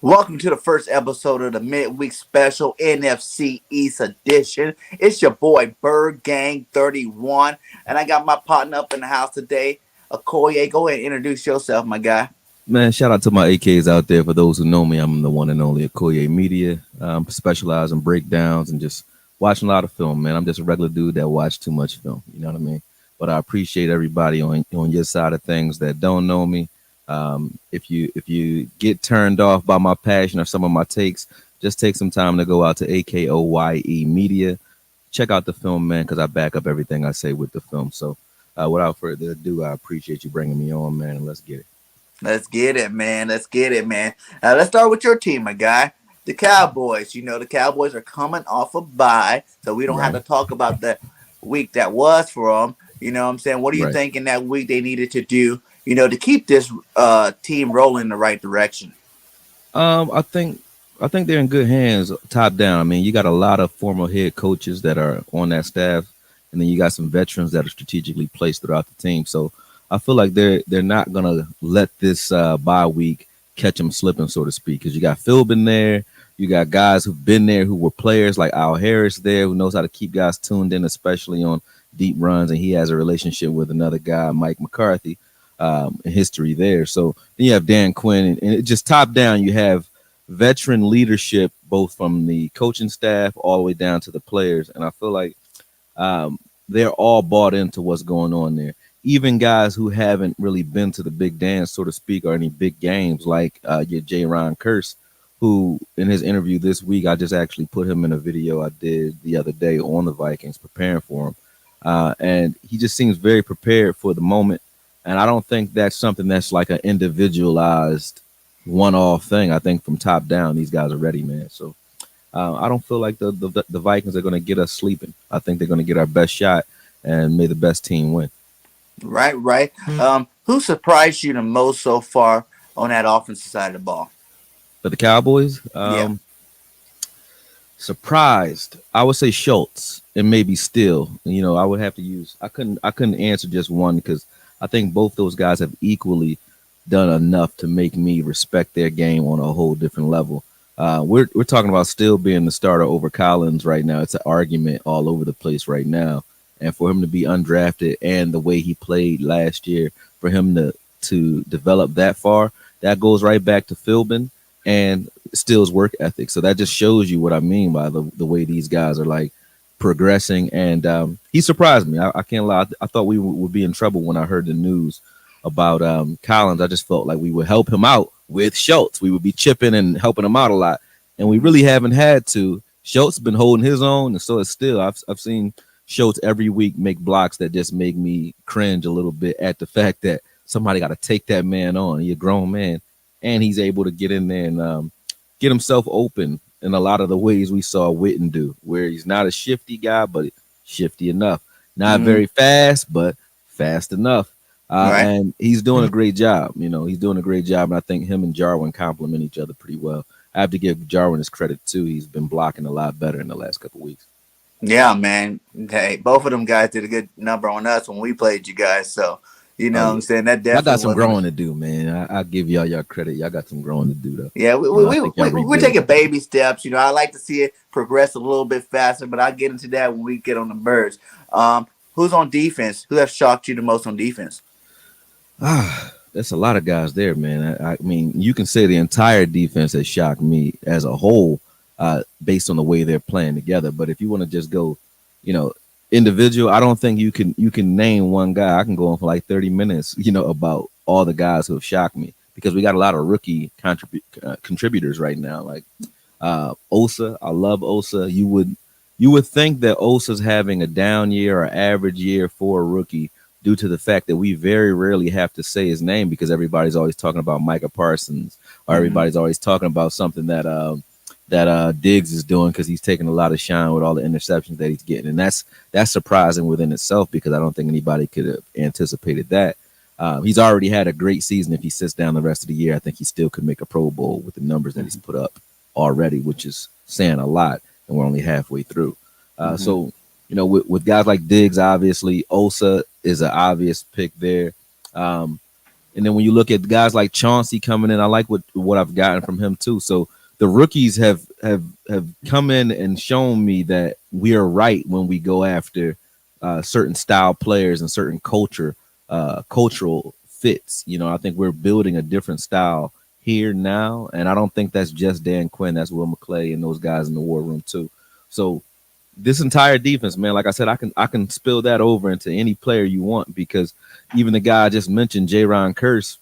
Welcome to the first episode of the midweek special NFC East edition. It's your boy BIRDGANG 31, and I got my partner up in the house today, Okoye. Go ahead and introduce yourself, my guy. Man, shout out to my AKs out there. For those who know me, I'm the one and only Okoye Media. Specialize in breakdowns and just watching a lot of film, man. I'm just a regular dude that watch too much film. You know what I mean? But I appreciate everybody on your side of things that don't know me. If you get turned off by my passion or some of my takes, just take some time to go out to AKOYE Media. Check out the film, man, because I back up everything I say with the film. So without further ado, I appreciate you bringing me on, man, and let's get it. Let's get it, man. Let's get it, man. Let's start with your team, my guy. The Cowboys. You know, the Cowboys are coming off a bye, so we don't have to talk about the week that was for them. You know what I'm saying? What do you think in that week they needed to do, to keep this team rolling in the right direction? I think they're in good hands, top down. I mean, you got a lot of former head coaches that are on that staff, and then you got some veterans that are strategically placed throughout the team. So I feel like they're not gonna let this bye week catch them slipping, so to speak, because you got Philbin there, you got guys who've been there who were players like Al Harris there, who knows how to keep guys tuned in, especially on deep runs, and he has a relationship with another guy, Mike McCarthy, in history there. So then you have Dan Quinn, and it just top down, you have veteran leadership both from the coaching staff all the way down to the players, and I feel like they're all bought into what's going on there. Even guys who haven't really been to the big dance, so to speak, or any big games, like your J. Ron Curse, who in his interview this week, I just actually put him in a video I did the other day on the Vikings preparing for him. And he just seems very prepared for the moment. And I don't think that's something that's like an individualized one-off thing. I think from top down, these guys are ready, man. So I don't feel like the Vikings are going to get us sleeping. I think they're going to get our best shot, and may the best team win. Right. Who surprised you the most so far on that offensive side of the ball? For the Cowboys, Yeah. surprised, I would say Schultz and maybe Steele. I would have to use. I couldn't answer just one because I think both those guys have equally done enough to make me respect their game on a whole different level. We're talking about Steele being the starter over Collins right now. It's an argument all over the place right now. And for him to be undrafted and the way he played last year, for him to develop that far, that goes right back to Philbin and Steele's work ethic. So that just shows you what I mean by the way these guys are like progressing. And he surprised me. I can't lie. I thought we would be in trouble when I heard the news about Collins. I just felt like we would help him out with Schultz. We would be chipping and helping him out a lot. And we really haven't had to. Schultz has been holding his own, and so is Steele. I've seen Schultz every week make blocks that just make me cringe a little bit at the fact that somebody got to take that man on. He's a grown man, and he's able to get in there and get himself open in a lot of the ways we saw Witten do, where he's not a shifty guy, but shifty enough. Not very fast, but fast enough. And he's doing a great job. He's doing a great job, and I think him and Jarwin complement each other pretty well. I have to give Jarwin his credit, too. He's been blocking a lot better in the last couple of weeks. Yeah, man. Hey, both of them guys did a good number on us when we played you guys. So, what I'm saying? That definitely. I got some growing to do, man. I give y'all credit. Y'all got some growing to do, though. Yeah, we're taking baby steps. I like to see it progress a little bit faster, but I'll get into that when we get on the Birds. Who's on defense? Who have shocked you the most on defense? There's a lot of guys there, man. I mean, you can say the entire defense has shocked me as a whole. Based on the way they're playing together. But if you want to just go, individual, I don't think you can name one guy. I can go on for like 30 minutes, about all the guys who have shocked me because we got a lot of rookie contributors right now. Like Osa, I love Osa. You would think that Osa's having a down year or average year for a rookie due to the fact that we very rarely have to say his name because everybody's always talking about Micah Parsons or everybody's always talking about something that Diggs is doing because he's taking a lot of shine with all the interceptions that he's getting. And that's surprising within itself because I don't think anybody could have anticipated that. He's already had a great season. If he sits down the rest of the year, I think he still could make a Pro Bowl with the numbers that he's put up already, which is saying a lot, and we're only halfway through. So, with guys like Diggs, obviously, Osa is an obvious pick there. And And then when you look at guys like Chauncey coming in, I like what I've gotten from him too. So the rookies have come in and shown me that we are right when we go after certain style players and certain cultural fits. You know, I think we're building a different style here now, and I don't think that's just Dan Quinn. That's Will McClay and those guys in the war room too. So this entire defense, man, like I said, I can spill that over into any player you want, because even the guy I just mentioned, J-Ron Curse,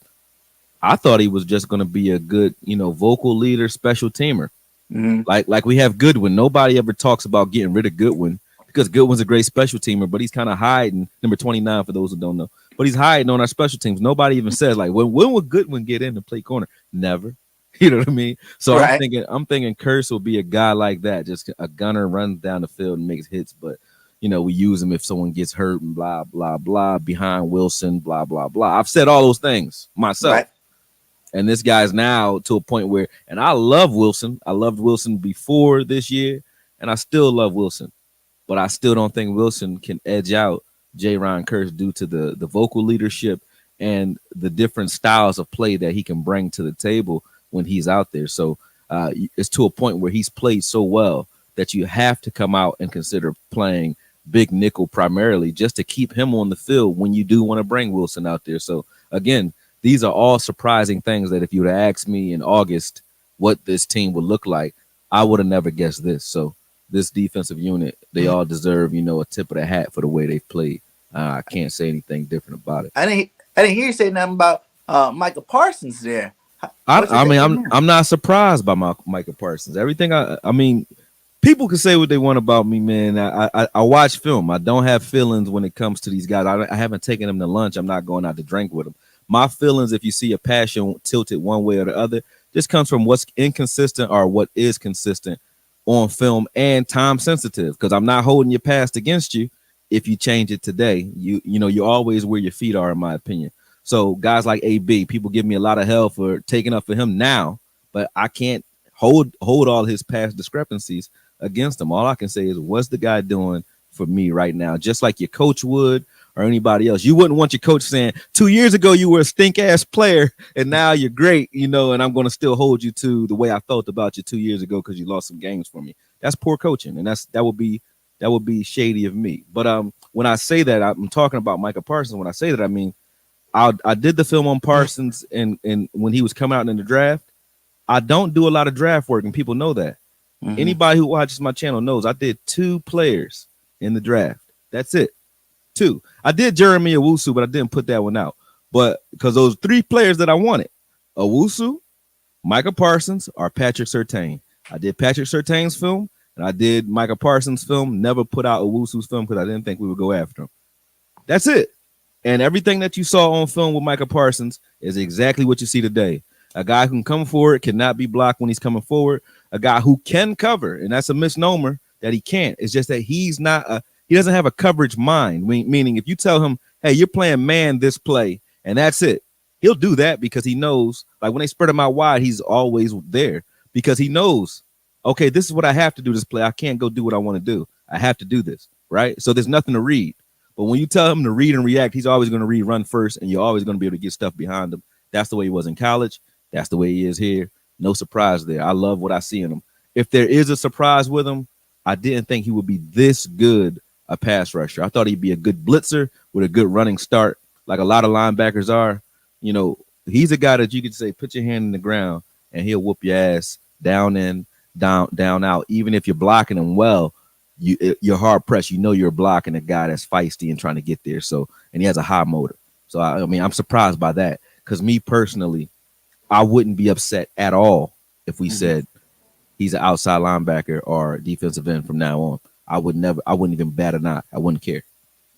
I thought he was just going to be a good, vocal leader, special teamer. Mm-hmm. Like we have Goodwin. Nobody ever talks about getting rid of Goodwin, because Goodwin's a great special teamer, but he's kind of hiding. Number 29 for those who don't know, but he's hiding on our special teams. Nobody even says like, when would Goodwin get in and play corner? Never. You know what I mean? So Right. I'm thinking Curse will be a guy like that, just a gunner, runs down the field and makes hits. But we use him if someone gets hurt and blah blah blah behind Wilson, blah blah blah. I've said all those things myself. Right. And this guy's now to a point where, and I love Wilson. I loved Wilson before this year, and I still love Wilson. But I still don't think Wilson can edge out J-Ron Curse due to the vocal leadership and the different styles of play that he can bring to the table when he's out there. So it's to a point where he's played so well that you have to come out and consider playing big nickel primarily just to keep him on the field when you do want to bring Wilson out there. So again, these are all surprising things that if you would have asked me in August what this team would look like, I would have never guessed this. So this defensive unit, they all deserve, a tip of the hat for the way they've played. I can't say anything different about it. I didn't hear you say nothing about Micah Parsons there. I'm not surprised by Micah Parsons. Everything I mean, people can say what they want about me, man. I watch film. I don't have feelings when it comes to these guys. I haven't taken them to lunch. I'm not going out to drink with them. My feelings, if you see a passion tilted one way or the other, just comes from what's inconsistent or what is consistent on film and time sensitive. Because I'm not holding your past against you. If you change it today, you're always where your feet are, in my opinion. So guys like AB, people give me a lot of hell for taking up for him now, but I can't hold all his past discrepancies against him. All I can say is, what's the guy doing for me right now? Just like your coach would, or anybody else. You wouldn't want your coach saying 2 years ago you were a stink ass player and now you're great, and I'm going to still hold you to the way I felt about you 2 years ago because you lost some games for me. That's poor coaching, and that would be shady of me. But when I say that, I'm talking about Micah Parsons. When I say that, I mean I did the film on Parsons and when he was coming out in the draft. I don't do a lot of draft work, and people know that. Mm-hmm. Anybody who watches my channel knows I did 2 players in the draft. That's it. 2. I did Jeremy Owusu, but I didn't put that one out. But because those 3 players that I wanted, Owusu, Micah Parsons, or Patrick Surtain. I did Patrick Surtain's film, and I did Micah Parsons' film. Never put out Owusu's film because I didn't think we would go after him. That's it. And everything that you saw on film with Micah Parsons is exactly what you see today. A guy who can come forward, cannot be blocked when he's coming forward. A guy who can cover, and that's a misnomer that he can't. It's just that he doesn't have a coverage mind, meaning if you tell him, hey, you're playing man this play, and that's it, he'll do that because he knows, like when they spread him out wide, he's always there because he knows, okay, this is what I have to do this play. I can't go do what I want to do. I have to do this, right? So there's nothing to read. But when you tell him to read and react, he's always going to read, run first, and you're always going to be able to get stuff behind him. That's the way he was in college. That's the way he is here. No surprise there. I love what I see in him. If there is a surprise with him, I didn't think he would be this good a pass rusher. I thought he'd be a good blitzer with a good running start, like a lot of linebackers are. He's a guy that you could say, put your hand in the ground, and he'll whoop your ass down in, down out. Even if you're blocking him well, you're hard pressed. You're blocking a guy that's feisty and trying to get there. So, and he has a high motor. So, I'm surprised by that because me personally, I wouldn't be upset at all if we said he's an outside linebacker or defensive end from now on. I wouldn't even bat an eye. I wouldn't care.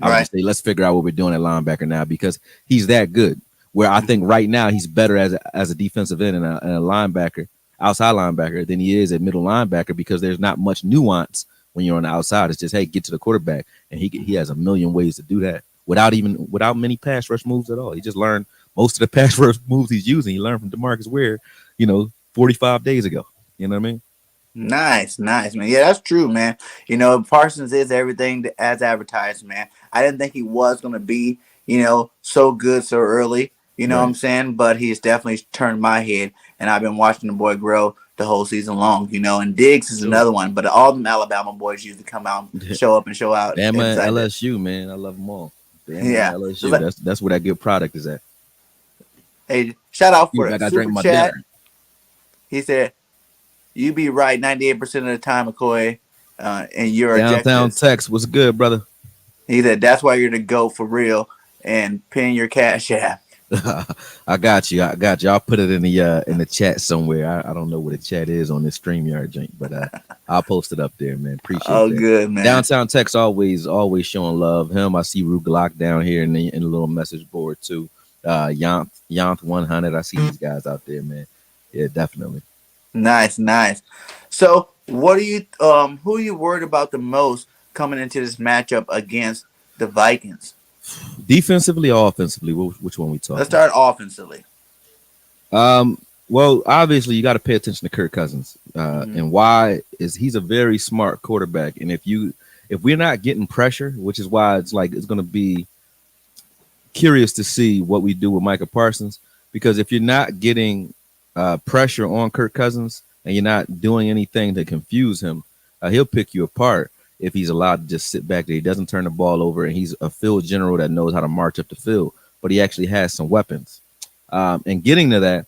I would just say, let's figure out what we're doing at linebacker now because he's that good. Where I think right now he's better as a defensive end and a linebacker, outside linebacker, than he is at middle linebacker because there's not much nuance when you're on the outside. It's just, hey, get to the quarterback. And he has a million ways to do that without many pass rush moves at all. He just learned most of the pass rush moves he's using. He learned from DeMarcus Ware, 45 days ago. You know what I mean? Nice, man. Yeah, that's true, man. Parsons is everything as advertised, man. I didn't think he was going to be, so good so early. You know what I'm Right. saying? But he's definitely turned my head, and I've been watching the boy grow the whole season long. You know, and Diggs is Sure. another one. But all them Alabama boys usually come out, show up, and show out Bama and inside the. LSU, man. I love them all. Bama and Yeah, it's LSU. like, That's where that good product is at. hey, shout out Excuse for me, I the gotta drink super my chat. dinner. He said, "You be right 98% of the time, McCoy, and your Downtown objectives." Tex, what's good, brother? He said, "That's why you're the GOAT for real." And pin your cash app. I got you. I got you. I'll put it in the chat somewhere. I don't know what the chat is on this StreamYard jank, but I'll post it up there, man. Appreciate Oh, that. good man. Downtown Tex always showing love. Him, I see Rue Glock down here in the little message board too. Yanth 100. I see these guys out there, man. Yeah, definitely. Nice, nice. So, what are you? Who are you worried about the most coming into this matchup against the Vikings? Defensively or offensively, which one we Let's talking? start offensively. Well, obviously you got to pay attention to Kirk Cousins, Mm-hmm. and why is he's a very smart quarterback, and if we're not getting pressure, which is why it's going to be curious to see what we do with Micah Parsons, because if you're not getting pressure on Kirk Cousins and you're not doing anything to confuse him, he'll pick you apart if he's allowed to just sit back there. He doesn't turn the ball over, and he's a field general that knows how to march up the field, but he actually has some weapons. And getting to that,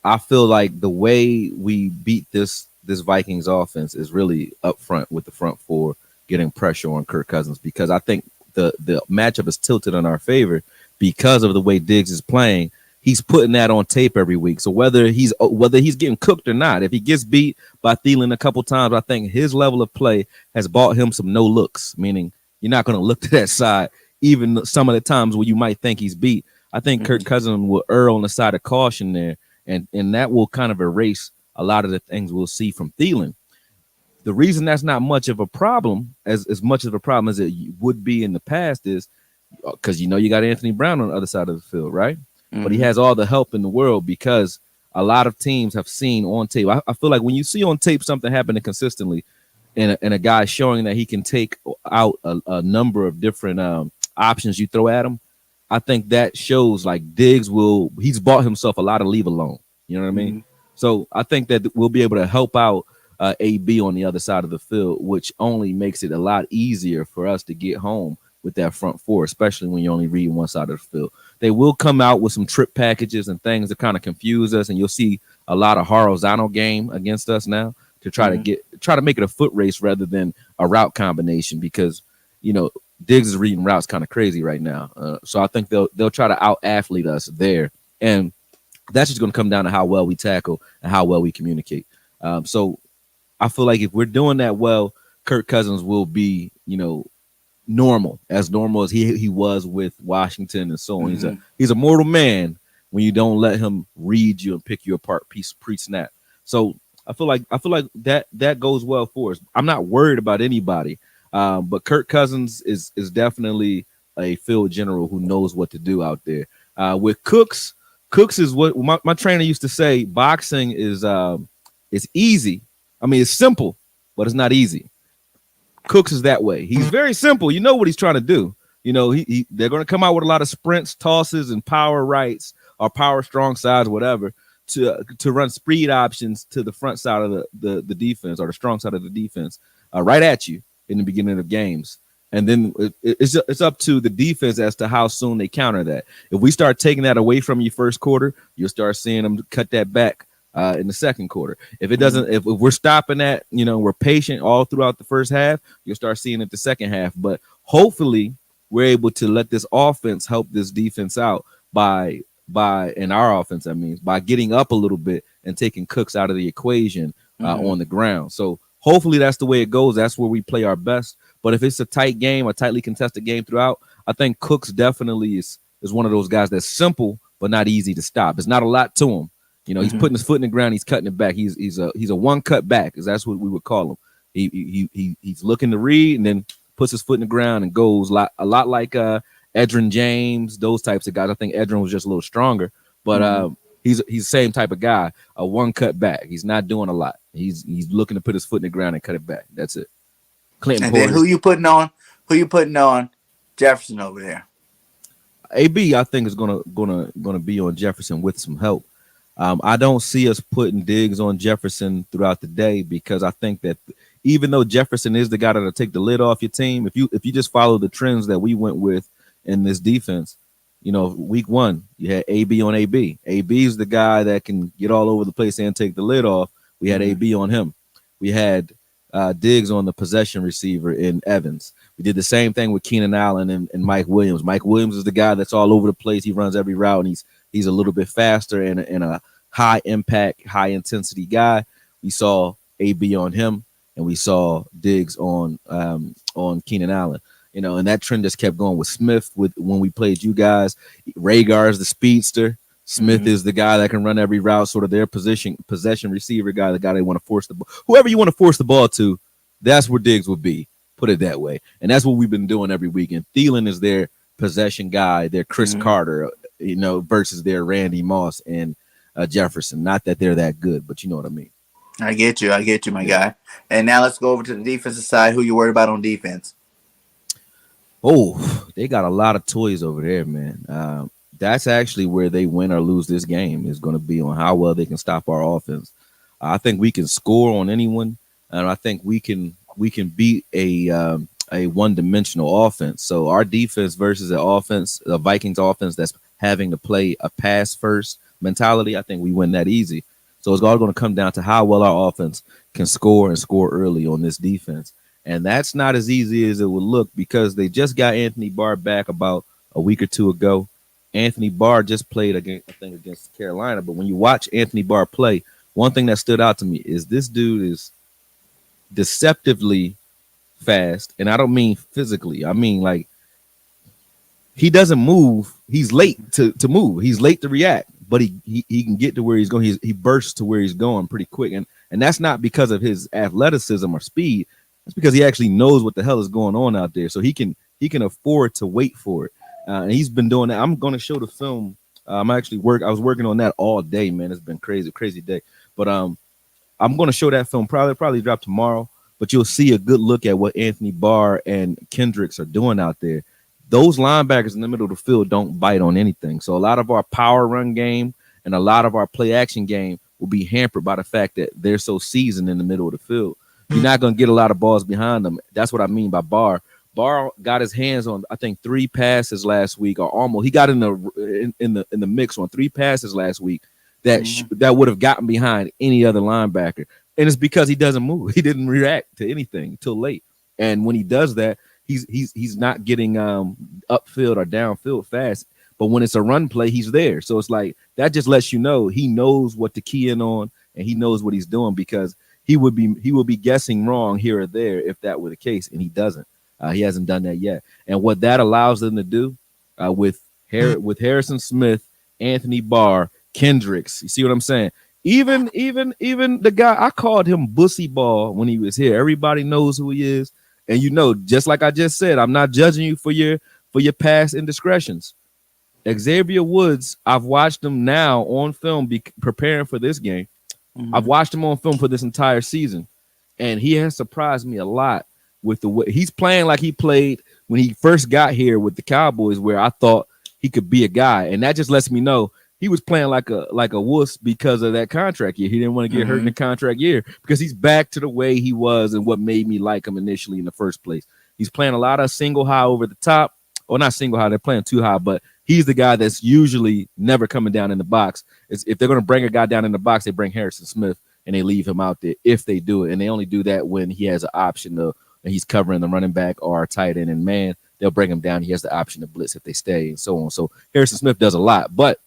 I feel like the way we beat this Vikings offense is really up front with the front four getting pressure on Kirk Cousins, because I think the matchup is tilted in our favor because of the way Diggs is playing. He's putting that on tape every week. So whether he's getting cooked or not, if he gets beat by Thielen a couple times, I think his level of play has bought him some no looks, meaning you're not going to look to that side even some of the times where you might think he's beat. I think Mm-hmm. Kirk Cousins will err on the side of caution there, and that will kind of erase a lot of the things we'll see from Thielen. The reason that's not much of a problem, as much of a problem as it would be in the past, is because you got Anthony Brown on the other side of the field, right? But he Mm-hmm. has all the help in the world because a lot of teams have seen on tape. I feel like when you see on tape something happening consistently, and a guy showing that he can take out a number of different options you throw at him, I think that shows like he's bought himself a lot of leave alone. You know what I mean? Mm-hmm. So I think that we'll be able to help out AB on the other side of the field, which only makes it a lot easier for us to get home with that front four, especially when you only read one side of the field. They will come out with some trip packages and things that kind of confuse us, and you'll see a lot of horizontal game against us now to try to make it a foot race rather than a route combination, because Diggs is reading routes kind of crazy right now. So I think they'll try to out athlete us there, and that's just going to come down to how well we tackle and how well we communicate. So I feel like if we're doing that well, Kirk Cousins will be, normal as he was with Washington and so on. Mm-hmm. He's a mortal man when you don't let him read you and pick you apart pre-snap. So I feel like that goes well for us. I'm not worried about anybody, but Kirk Cousins is definitely a field general who knows what to do out there. With Cooks is what my trainer used to say. Boxing is easy. I mean, it's simple, but it's not easy. Cooks is that way. He's very simple. You know what he's trying to do. They're going to come out with a lot of sprints, tosses, and power rights or power strong sides, whatever, to run speed options to the front side of the defense or the strong side of the defense right at you in the beginning of games. And then it's up to the defense as to how soon they counter that. If we start taking that away from you first quarter, you'll start seeing them cut that back in the second quarter. If it doesn't, if we're stopping that, we're patient all throughout the first half, you'll start seeing it the second half. But hopefully we're able to let this offense help this defense out by in our offense, that means by getting up a little bit and taking Cooks out of the equation on the ground. So hopefully that's the way it goes. That's where we play our best. But if it's a tight game, a tightly contested game throughout, I think Cooks definitely is one of those guys that's simple but not easy to stop. It's not a lot to him. He's putting his foot in the ground. He's cutting it back. He's a one cut back, because that's what we would call him. He's looking to read and then puts his foot in the ground and goes a lot like Edgerrin James, those types of guys. I think Edgerrin was just a little stronger, but he's the same type of guy. A one cut back. He's not doing a lot. He's looking to put his foot in the ground and cut it back. That's it. Clinton And Porter. then who you putting on? Who you putting on? Jefferson over there. AB, I think is gonna be on Jefferson with some help. I don't see us putting Diggs on Jefferson throughout the day because I think that even though Jefferson is the guy that'll take the lid off your team, if you just follow the trends that we went with in this defense, week one you had AB on AB. AB is the guy that can get all over the place and take the lid off. We had Mhm. AB on him. We had Diggs on the possession receiver in Evans. We did the same thing with Keenan Allen and Mike Williams. Mike Williams is the guy that's all over the place. He runs every route, and he's a little bit faster and a high impact, high intensity guy. We saw AB on him, and we saw Diggs on Keenan Allen. And that trend just kept going with Smith. With when we played you guys, Rhaegar is the speedster. Smith Mhm. is the guy that can run every route, sort of their possession receiver guy, the guy they want to force the ball. Whoever you want to force the ball to, that's where Diggs would be. Put it that way. And that's what we've been doing every week. And Thielen is their possession guy, their Chris Mhm. Carter, versus their Randy Moss and Jefferson. Not that they're that good, but you know what I mean. I get you. I get you, my Yeah. guy. And now let's go over to the defensive side. Who you worried about on defense? Oh, they got a lot of toys over there, man. That's actually where they win or lose this game is going to be on how well they can stop our offense. I think we can score on anyone, and I think we can beat a one dimensional offense. So our defense versus the offense, the Vikings offense that's having to play a pass first mentality, I think we win that easy. So it's all going to come down to how well our offense can score and score early on this defense. And that's not as easy as it would look because they just got Anthony Barr back about a week or two ago. Anthony Barr just played against, I think, against Carolina. But when you watch Anthony Barr play, one thing that stood out to me is this dude is deceptively fast, and I don't mean physically. I mean like he doesn't move. He's late to move. He's late to react, but he can get to where he's going. He bursts to where he's going pretty quick, and that's not because of his athleticism or speed. It's because he actually knows what the hell is going on out there, so he can afford to wait for it. And he's been doing that. I'm going to show the film. I was working on that all day, man. It's been crazy day. But I'm going to show that film probably drop tomorrow. But you'll see a good look at what Anthony Barr and Kendricks are doing out there. Those linebackers in the middle of the field don't bite on anything. So a lot of our power run game and a lot of our play action game will be hampered by the fact that they're so seasoned in the middle of the field. You're not going to get a lot of balls behind them. That's what I mean by Barr. Barr got his hands on, I think, 3 passes last week, or almost. He got in the mix on 3 passes last week Mhm. that would have gotten behind any other linebacker, and it's because he doesn't move. He didn't react to anything till late, and when he does that, he's not getting upfield or downfield fast. But when it's a run play, he's there. So it's like that just lets you know he knows what to key in on, and he knows what he's doing because he would be guessing wrong here or there if that were the case, and he doesn't. He hasn't done that yet. And what that allows them to do with Harrison Smith, Anthony Barr, Kendricks, you see what I'm saying? Even the guy I called him Bussy Ball when he was here. Everybody knows who he is, and just like I just said, I'm not judging you for your past indiscretions. Xavier Woods, I've watched him now on film, preparing for this game. I've Mhm. watched him on film for this entire season, and he has surprised me a lot with the way he's playing like he played when he first got here with the Cowboys, where I thought he could be a guy, and that just lets me know he was playing like a wuss because of that contract year. He didn't want to get hurt in the Mhm. contract year because he's back to the way he was and what made me like him initially in the first place. He's playing a lot of single high over the top, or not single high. They're playing too high, but he's the guy that's usually never coming down in the box. If they're going to bring a guy down in the box, they bring Harrison Smith and they leave him out there if they do it, and they only do that when he has an option to and he's covering the running back or tight end, and man, they'll bring him down. He has the option to blitz if they stay, and so on. So Harrison Smith does a lot, but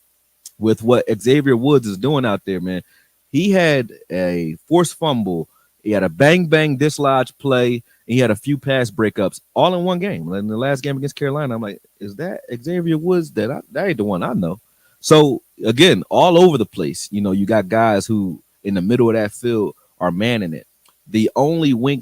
with what Xavier Woods is doing out there, man, he had a forced fumble, he had a bang bang dislodge play, and he had a few pass breakups all in one game. In the last game against Carolina, I'm like, is that Xavier Woods? That ain't the one I know. So again, all over the place. You got guys who in the middle of that field are manning it. The only weak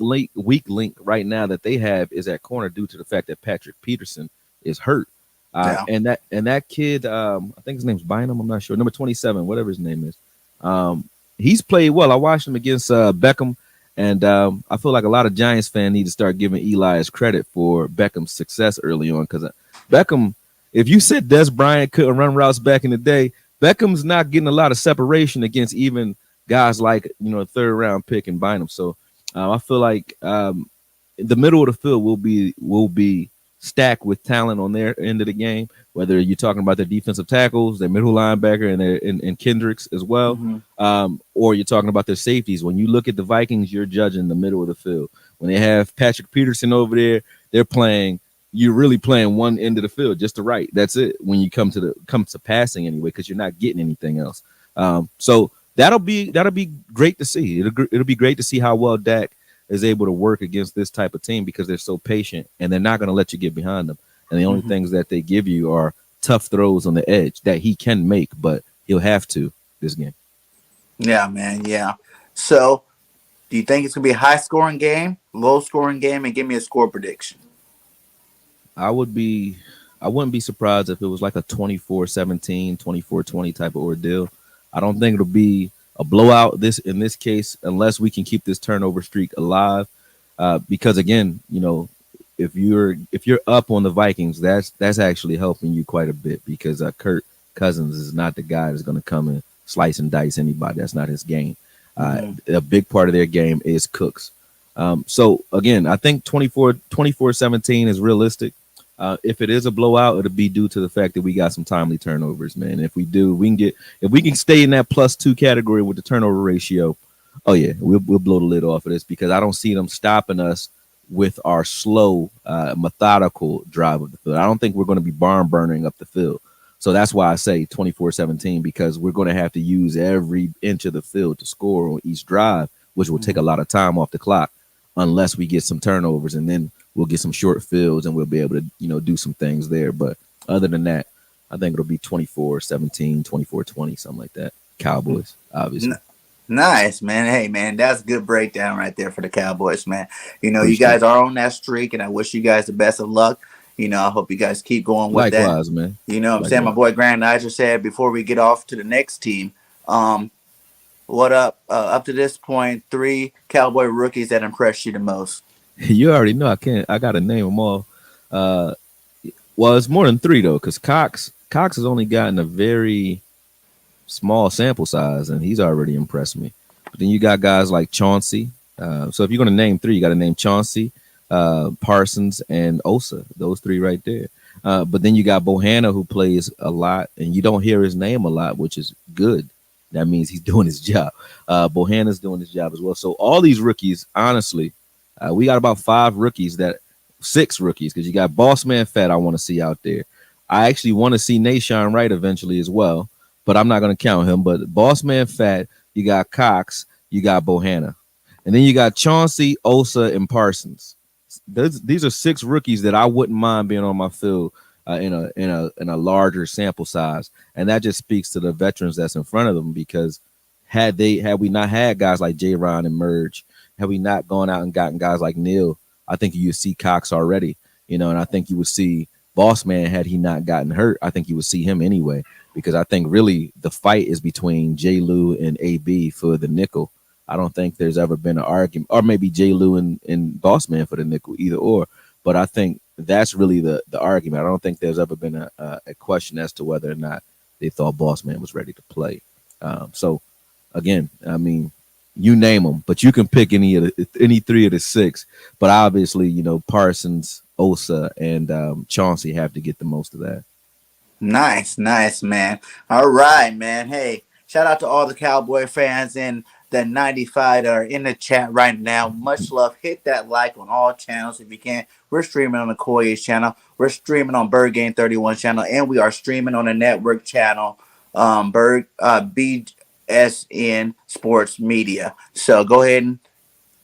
link right now that they have is at corner due to the fact that Patrick Peterson is hurt. Yeah. And that kid, I think his name's Bynum. I'm not sure. Number 27, whatever his name is. He's played well. I watched him against Beckham, and I feel like a lot of Giants fans need to start giving Eli his credit for Beckham's success early on because Beckham if you said Des Bryant couldn't run routes back in the day, Beckham's not getting a lot of separation against even guys like, a third round pick and Bynum. So I feel like the middle of the field will be stacked with talent on their end of the game. Whether you're talking about their defensive tackles, their middle linebacker, and Kendricks as well, Mm-hmm. or you're talking about their safeties. When you look at the Vikings, you're judging the middle of the field. When they have Patrick Peterson over there, they're playing. You're really playing one end of the field, just the right. That's it. When you come to passing anyway, because you're not getting anything else. So that'll be great to see. It'll be great to see how well Dak is able to work against this type of team because they're so patient and they're not going to let you get behind them. And the only things that they give you are tough throws on the edge that he can make, but he'll have to this game. Yeah, man. Yeah. So, do you think it's gonna be a high scoring game, low scoring game, and give me a score prediction? I would be I wouldn't be surprised if it was like a 24-17, 24-20 type of ordeal. I don't think it'll be a blowout in this case unless we can keep this turnover streak alive. Because again, if you're up on the Vikings, that's actually helping you quite a bit because Kirk Cousins is not the guy that's going to come and slice and dice anybody. That's not his game. A big part of their game is Cooks. So again, I think 24-17 is realistic. If it is a blowout, it'll be due to the fact that we got some timely turnovers, man. If we can stay in that +2 category with the turnover ratio, oh yeah, we'll blow the lid off of this because I don't see them stopping us with our slow, methodical drive of the field. I don't think we're going to be barn burning up the field. So that's why I say 24-17 because we're going to have to use every inch of the field to score on each drive, which will take a lot of time off the clock unless we get some turnovers and then we'll get some short fields and we'll be able to, do some things there. But other than that, I think it'll be 24-17, 24-20, something like that. Cowboys, obviously. Nice, man. Hey, man, that's a good breakdown right there for the Cowboys, man. You Appreciate guys are on that streak, and I wish you guys the best of luck. I hope you guys keep going with Likewise, that. man. What I'm saying? My boy Grand Niger said before we get off to the next team, what up? Up to this point, 3 Cowboy rookies that impressed you the most. You already know I gotta name them all. Well, it's more than 3 though, because Cox has only gotten a very small sample size, and he's already impressed me. But then you got guys like Chauncey. So if you're gonna name 3, you got to name Chauncey, Parsons, and Osa. Those 3 right there. But then you got Bohanna, who plays a lot, and you don't hear his name a lot, which is good. That means he's doing his job. Bohanna's doing his job as well. So all these rookies, honestly, we got about 6 rookies, because you got Bossman Fett I want to see out there. I actually want to see Nashawn Wright eventually as well, but I'm not going to count him. But Bossman Fett, you got Cox, you got Bohanna. And then you got Chauncey, Osa, and Parsons. These are 6 rookies that I wouldn't mind being on my field in a larger sample size. And that just speaks to the veterans that's in front of them, because had we not had guys like J-Ron and Merge, had we not gone out and gotten guys like Neil, I think you'd see Cox already, and I think you would see Bossman had he not gotten hurt. I think you would see him anyway, because I think really the fight is between J. Lou and AB for the nickel. I don't think there's ever been an argument, or maybe J. Lou and Bossman for the nickel, either or. But I think that's really the argument. I don't think there's ever been a question as to whether or not they thought Bossman was ready to play. So again, I mean, you name them, but you can pick any 3 of the 6. But obviously, Parsons, Osa, and Chauncey have to get the most of that. Nice, man. All right, man. Hey, shout out to all the Cowboy fans in the 95 that are in the chat right now. Much love. Hit that like on all channels if you can. We're streaming on the Koya's channel. We're streaming on BIRDGANG 31 channel, and we are streaming on the network channel, BSN Sports Media. So go ahead and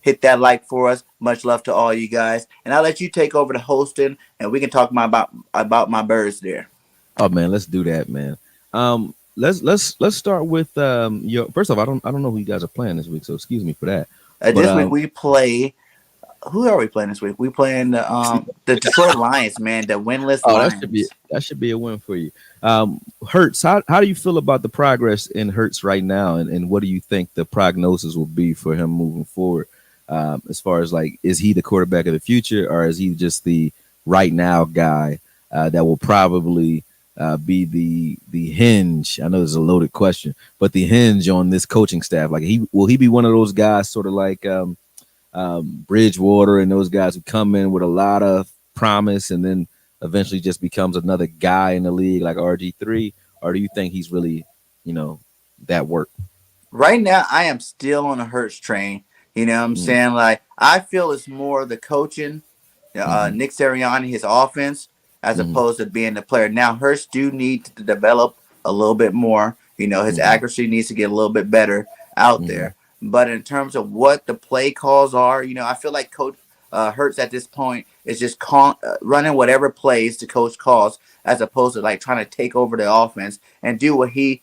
hit that like for us. Much love to all you guys, and I'll let you take over the hosting, and we can talk about my birds there. Oh man, let's do that, man. Let's start with your first off. I don't know who you guys are playing this week, so excuse me for that. This week we play. Who are we playing this week? We playing the Detroit Lions, man. The winless Lions. That should be a win for you. Hurts, how do you feel about the progress in Hurts right now, and what do you think the prognosis will be for him moving forward? As far as like, is he the quarterback of the future, or is he just the right now guy that will probably be the hinge. I know it's a loaded question, but the hinge on this coaching staff. Like he be one of those guys, sort of like Bridgewater and those guys who come in with a lot of promise and then eventually just becomes another guy in the league like RG3? Or do you think he's really, you know, that work? Right now, I am still on a Hurts train. You know what I'm Mm, saying? Like, I feel it's more the coaching, mm-hmm, Nick Sirianni, his offense, as mm-hmm, opposed to being the player. Now, Hurts do need to develop a little bit more. You know, his mm-hmm, accuracy needs to get a little bit better out mm-hmm, there. But in terms of what the play calls are, you know, I feel like Coach Hurts at this point is just running whatever plays the coach calls, as opposed to like trying to take over the offense and do what he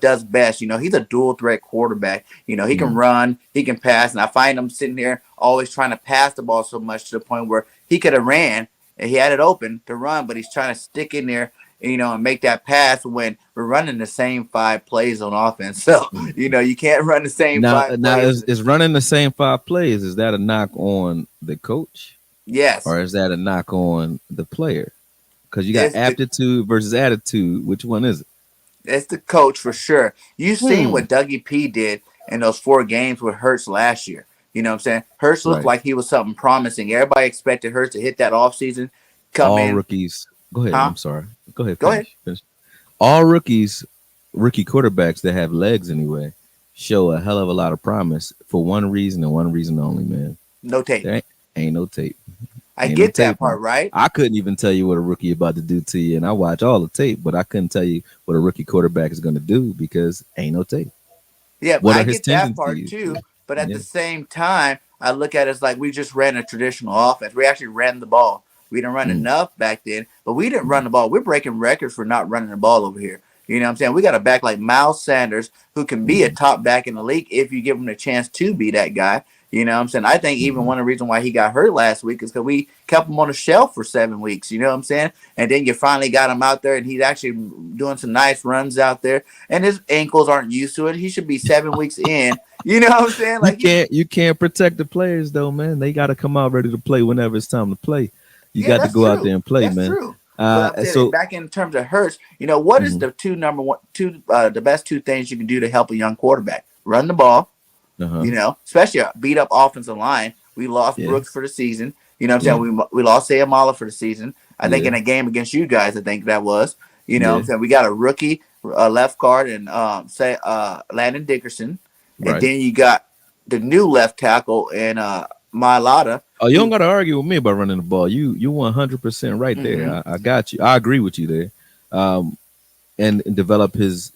does best. You know, he's a dual threat quarterback. You know, he can mm-hmm. run, he can pass, and I find him sitting there always trying to pass the ball so much to the point where he could have ran and he had it open to run, but he's trying to stick in there, and make that pass when we're running the same 5 plays on offense. So, you can't run the same Now, five now plays. is running the same 5 plays. Is that a knock on the coach, Yes, or is that a knock on the player? Because you got it's the aptitude versus attitude. Which one is it? it's the coach for sure. You seen Hmm. what Dougie P did in those 4 games with Hurts last year. You know what I'm saying? Hurts looked Right. like he was something promising. Everybody expected Hurts to hit that offseason, come All in, rookies. Go ahead. huh? I'm sorry. Go ahead. Go ahead. Finish. All rookies, rookie quarterbacks that have legs anyway, show a hell of a lot of promise for one reason and one reason only, man. No tape. There ain't no tape. I Ain't no get that tape part, on. right? I couldn't even tell you what a rookie about to do to you, and I watch all the tape, but I couldn't tell you what a rookie quarterback is going to do because ain't no tape. Yeah, What are I his get that part tendencies? too. But at Yeah. the same time, I look at it as like we just ran a traditional offense. We actually ran the ball. We didn't run Mm, enough back then, but we didn't mm, run the ball. We're breaking records for not running the ball over here. You know what I'm saying? We got a back like Miles Sanders who can be a mm, top back in the league if you give him the chance to be that guy. You know what I'm saying? I think even mm, one of the reasons why he got hurt last week is because we kept him on the shelf for 7 weeks. You know what I'm saying? And then you finally got him out there, and he's actually doing some nice runs out there. And his ankles aren't used to it. He should be 7 weeks in. You know what I'm saying? You Like he, can't protect the players though, man. They got to come out ready to play whenever it's time to play. You yeah, got to that's go out true. there and play, That's man. true. But I'm saying So back in terms of Hurts, what is mhm, the the best 2 things you can do to help a young quarterback? Run the ball, uh-huh. especially a beat up offensive line. We lost Yeah, Brooks for the season. You know what I'm yeah, saying? We lost Sayamala for the season. I think yeah, in a game against you guys, I think that was. You know what yeah. I'm saying? We got a rookie left guard and say Landon Dickerson. And Right. then you got the new left tackle in Mailata, Oh, you don't who got to argue with me about running the ball. You 100% right mm-hmm, there. I got you. I agree with you there. Um, and develop his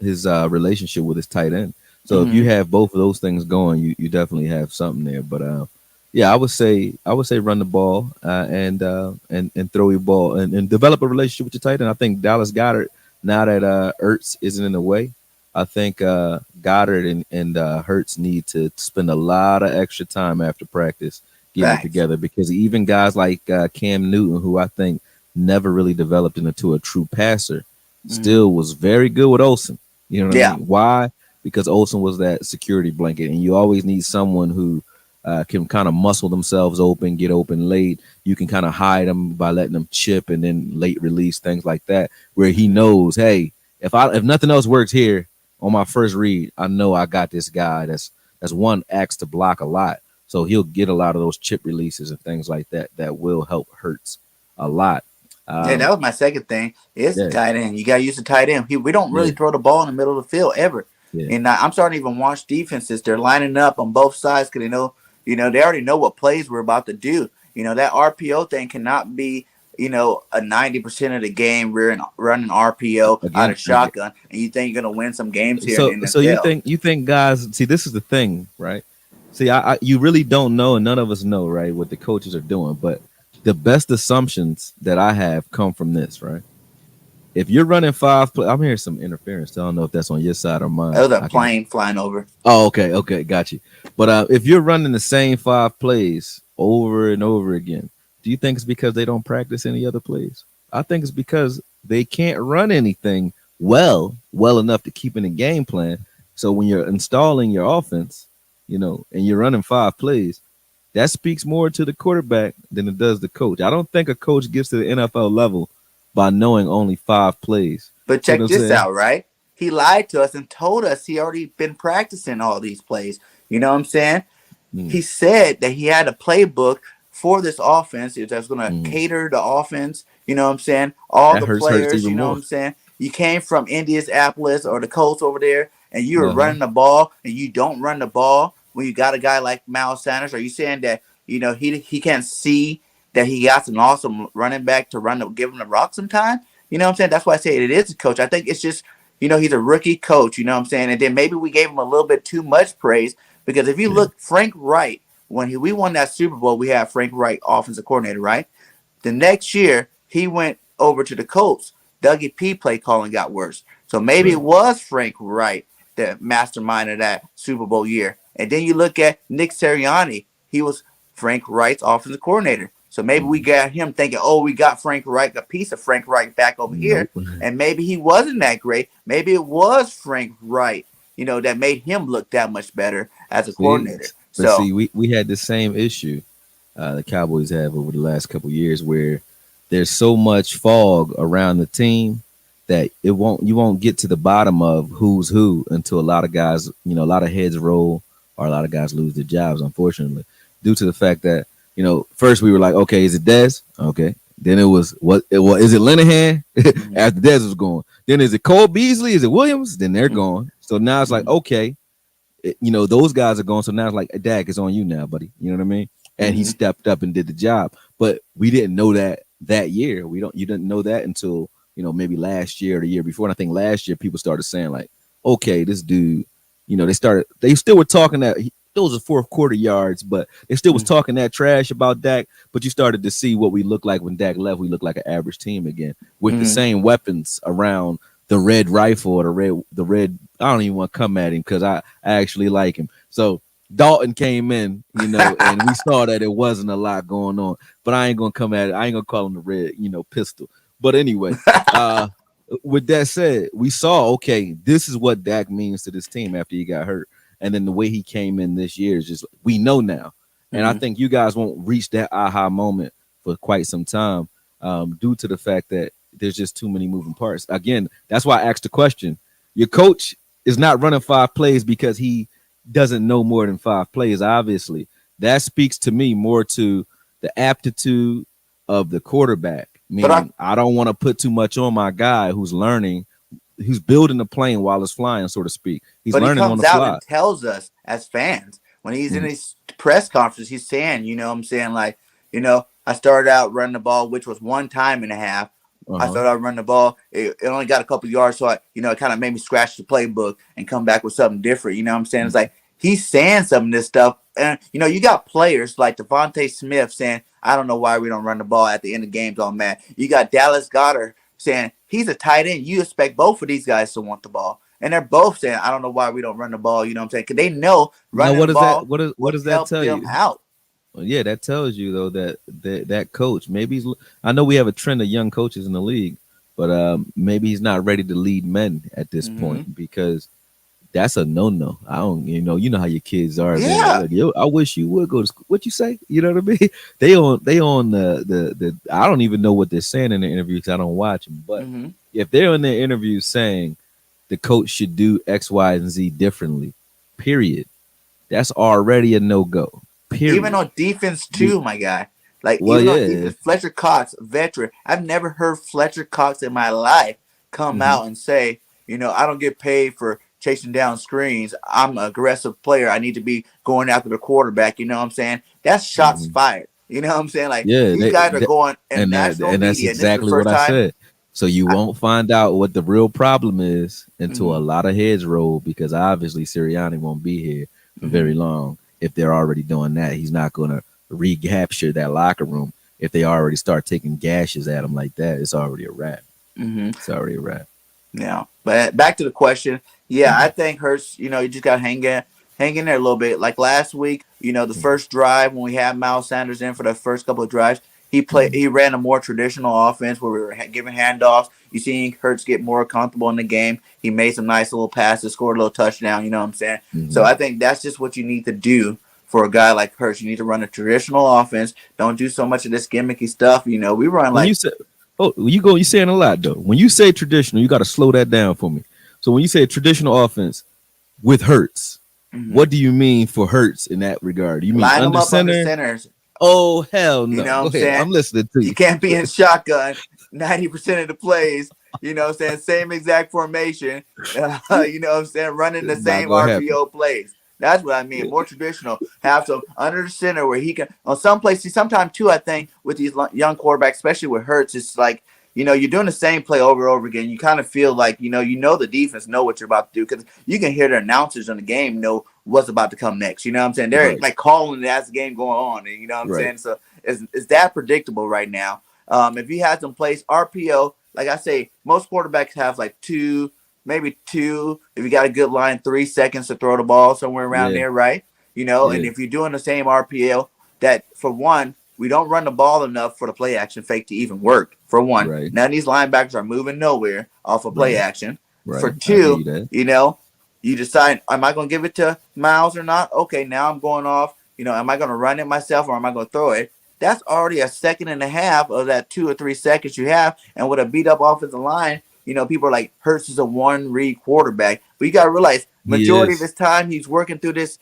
relationship with his tight end. So if you mm-hmm, have both of those things going, you definitely have something there. But yeah, I would say run the ball and throw your ball and develop a relationship with your tight end. I think Dallas Goddard, now that Ertz isn't in the way, I think Goddard and Hurts need to spend a lot of extra time after practice getting it facts. together because even guys like Cam Newton, who I think never really developed into a true passer, Mm-hmm. still was very good with Olsen. You know what I Yeah, mean? Why? Because Olsen was that security blanket, and you always need someone who can kind of muscle themselves open, get open late. You can kind of hide them by letting them chip and then late release things like that, where he knows, hey, if nothing else works here on my first read, I know I got this guy that's one X to block a lot, so he'll get a lot of those chip releases and things like that that will help Hurts a lot. yeah, that Um, was my second thing. It's the yeah, tight end. You got to use the tight end. We don't really yeah, throw the ball in the middle of the field ever. yeah. And I'm starting to even watch defenses. They're lining up on both sides because they already know what plays we're about to do. That RPO thing cannot be, a 90% of the game running RPO out Again, of shotgun, and you think you're gonna win some games here in the so you NFL. think guys see this is the thing, right? See, I you really don't know, and none of us know, right, what the coaches are doing. But the best assumptions that I have come from this, right? If you're running I'm hearing some interference. So I don't know if that's on your side or That mine. was a I can. plane flying over. Oh, okay, okay, got you. But if you're running the same 5 plays over and over again, do you think it's because they don't practice any other plays? I think it's because they can't run anything well enough to keep in a game plan. So when you're installing your offense, and you're running 5 plays, that speaks more to the quarterback than it does the coach. I don't think a coach gets to the NFL level by knowing only 5 plays. But See what check I'm this saying? out, right? He lied to us and told us he already been practicing all these plays. You know what I'm saying? Mm, He said that he had a playbook for this offense that's going to mm. cater the offense. You know what I'm saying? All That the hurts players, even you know what more. I'm saying? You came from Indianapolis or the Colts over there and you were Uh-huh. running the ball and you don't run the ball when you got a guy like Miles Sanders. Are you saying that, he can't see that he got an awesome running back to give him the rock sometime? You know what I'm saying? That's why I say it is a coach. I think it's just, he's a rookie coach, you know what I'm saying? And then maybe we gave him a little bit too much praise because if you Yeah. look, Frank Wright, when we won that Super Bowl, we had Frank Wright, offensive coordinator, right? The next year, he went over to the Colts. Dougie P play calling got worse. So maybe it Right. was Frank Wright, the mastermind of that Super Bowl year. And then you look at Nick Sirianni. He was Frank Wright's offensive coordinator. So maybe we Mhm. got him thinking, oh, we got Frank Wright, a piece of Frank Wright back over here. Nope. And maybe he wasn't that great. Maybe it was Frank Wright, that made him look that much better as a See, coordinator. but So, see, we had the same issue the Cowboys have over the last couple years, where there's so much fog around the team that you won't get to the bottom of who's who until a lot of guys, a lot of heads roll or a lot of guys lose their jobs, unfortunately, due to the fact that first we were like, okay, is it Dez? Okay, then it was is it Linehan? mm-hmm, After Dez was gone, then is it Cole Beasley? Is it Williams? Then they're mm-hmm, gone. So now it's like, okay, those guys are gone. So now it's like, Dak, it's on you now, buddy. You know what I mean? And he mm-hmm, stepped up and did the job. But we didn't know that year. You didn't know that until, maybe last year or the year before. And I think last year people started saying like, okay, this dude, they still were talking that those are fourth quarter yards, but they still was mm-hmm, talking that trash about Dak. But you started to see what we looked like when Dak left. We looked like an average team again with the mm-hmm. same weapons around the red rifle or the red. I don't even want to come at him because I actually like him. So Dalton came in, and we saw that it wasn't a lot going on. But I ain't gonna come at it. I ain't gonna call him the red, pistol. But anyway, uh, with that said, we saw, okay, this is what Dak means to this team after he got hurt, and then the way he came in this year is just we know now. And I Mm-hmm. think you guys won't reach that aha moment for quite some time, due to the fact that there's just too many moving parts. Again, that's why I asked the question. Your coach is not running 5 plays because he doesn't know more than 5 plays. Obviously, that speaks to me more to the aptitude of the quarterback. But I Meaning, I don't want to put too much on my guy who's learning, who's building the plane while it's flying, so to speak. He's but he learning on comes the out fly. and tells us as fans when he's in Mhm, his press conference, he's saying, what I'm saying, like, I started out running the ball, which was one time and a half. I uh-huh. started out running the ball. It only got a couple of yards, so it kind of made me scratch the playbook and come back with something different. You know what I'm saying? It's Mhm. like he's saying some of this stuff, and you got players like Devontae Smith saying, "I don't know why we don't run the ball at the end of games on Matt." You got Dallas Goddard saying he's a tight end. You expect both of these guys to want the ball. And they're both saying, I don't know why we don't run the ball. You know what I'm saying? Because they know Now, running what the does that ball what would does that help tell them you? out. Well, yeah, that tells you though that coach maybe I know we have a trend of young coaches in the league, but maybe he's not ready to lead men at this Mm-hmm. point because that's a no. I don't, how your kids are. They're Yeah. like, yo, I wish you would go to school. What you say? You know what I mean? They on the. I don't even know what they're saying in the interviews. I don't watch them, but Mm-hmm. if they're in their interviews saying the coach should do X, Y, and Z differently, period, that's already a no go. Even Period. on defense Be, too, my guy. Like well, even on yeah. defense, Fletcher Cox, veteran. I've never heard Fletcher Cox in my life come Hmm. out and say, I don't get paid for chasing down screens. I'm an aggressive player. I need to be going after the quarterback. You know what I'm saying? That's shots Hmm. fired. You know what I'm saying? Like Yeah, these guys are going in national and that's media, and this is the exactly what first I time. said. So you won't find out what the real problem is until a Mm-hmm, lot of heads roll because obviously Sirianni won't be here for mm-hmm, very long. If they're already doing that, he's not going to recapture that locker room. If they already start taking gashes at him like that, it's already a wrap. mm-hmm. It's already a wrap. Yeah, but back to the question. Yeah, I Mhm. think Hurts. You just got to hang in there a little bit. Like last week, the Mhm. first drive when we had Miles Sanders in for the first couple of drives, Mhm. He ran a more traditional offense where we were giving handoffs. You see Hurts get more comfortable in the game. He made some nice little passes, scored a little touchdown. You know what I'm saying? So Mhm. I think that's just what you need to do for a guy like Hurts. You need to run a traditional offense. Don't do so much of this gimmicky stuff. We run When you like say, oh, you're saying a lot though. When you say traditional, you got to slow that down for me. So when you say traditional offense with Hurts, mhm. what do you mean for Hurts in that regard? You mean Line them under up under center? centers. Oh hell You no! know what Go I'm ahead, saying? I'm listening to You you. can't be in shotgun 90% of the plays. You know what I'm saying? Same exact formation. You know what I'm saying? Running the It's not same gonna happen. RPO plays. That's what I mean. Yeah, More traditional. Have some under the center where he can. On some places, sometimes too, I think with these young quarterbacks, especially with Hurts, it's like you're doing the same play over and over again. You kind of feel like the defense know what you're about to do because you can hear the announcers in the game know what's about to come next. You know what I'm saying? They're right, like calling it as the game going on, and you know what I'm right. saying. So it's that predictable right now. If you had some place RPO, like I say, most quarterbacks have like two, maybe two. If you got a good line, 3 seconds to throw the ball somewhere around Yeah, there, right? And yeah, if you're doing the same RPO, that for one, we don't run the ball enough for the play action fake to even work. For one, right, none of these linebackers are moving nowhere off of play right, action. For right. I give two, you that. you decide, am I going to give it to Miles or not? Okay, now I'm going off. Am I going to run it myself or am I going to throw it? That's already a second and a half of that 2 or 3 seconds you have. And with a beat up offensive line, people are like, Hurts is a one read quarterback. But you got to realize, He majority of is. his time, he's working through this,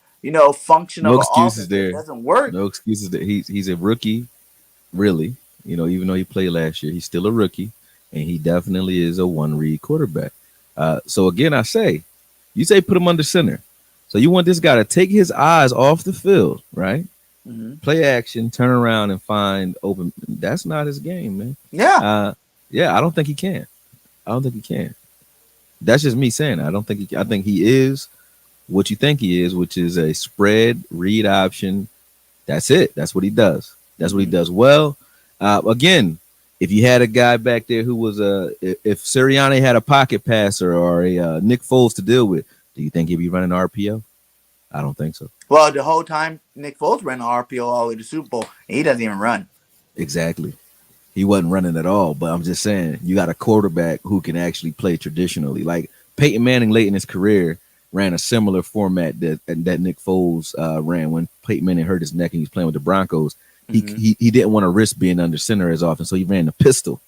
function No of an excuses offense that there. doesn't work. No excuses there. He's a rookie, really. Even though he played last year, he's still a rookie, and he definitely is a one read quarterback. So again, you say put him under center. So you want this guy to take his eyes off the field, right? Mm-hmm. Play action, turn around and find open. That's not his game, man. Yeah. Yeah, I don't think he can. I don't think he can. That's just me saying. I don't think I think he is what you think he is, which is a spread read option. That's it. That's what he does. That's what he Mm-hmm. does well. Again, if you had a guy back there who was if Sirianni had a pocket passer or a Nick Foles to deal with, do you think he'd be running RPO? I don't think so. Well, the whole time Nick Foles ran the RPO all the way to the Super Bowl, and he doesn't even run. Exactly. He wasn't running at all. But I'm just saying, you got a quarterback who can actually play traditionally. Like Peyton Manning, late in his career, ran a similar format that Nick Foles ran when Peyton Manning hurt his neck and he was playing with the Broncos. Mm-hmm. He didn't want to risk being under center as often, so he ran the pistol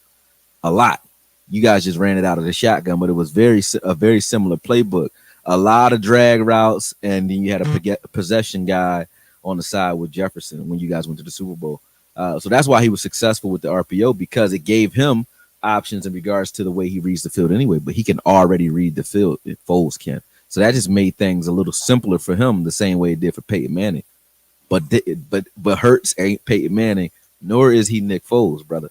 a lot. You guys just ran it out of the shotgun, but it was a very similar playbook. A lot of drag routes, and then you had a possession guy on the side with Jefferson when you guys went to the Super Bowl. So that's why he was successful with the RPO because it gave him options in regards to the way he reads the field anyway. But he can already read the field if Foles can. So that just made things a little simpler for him, the same way it did for Peyton Manning. But Hurts ain't Peyton Manning, nor is he Nick Foles, brother,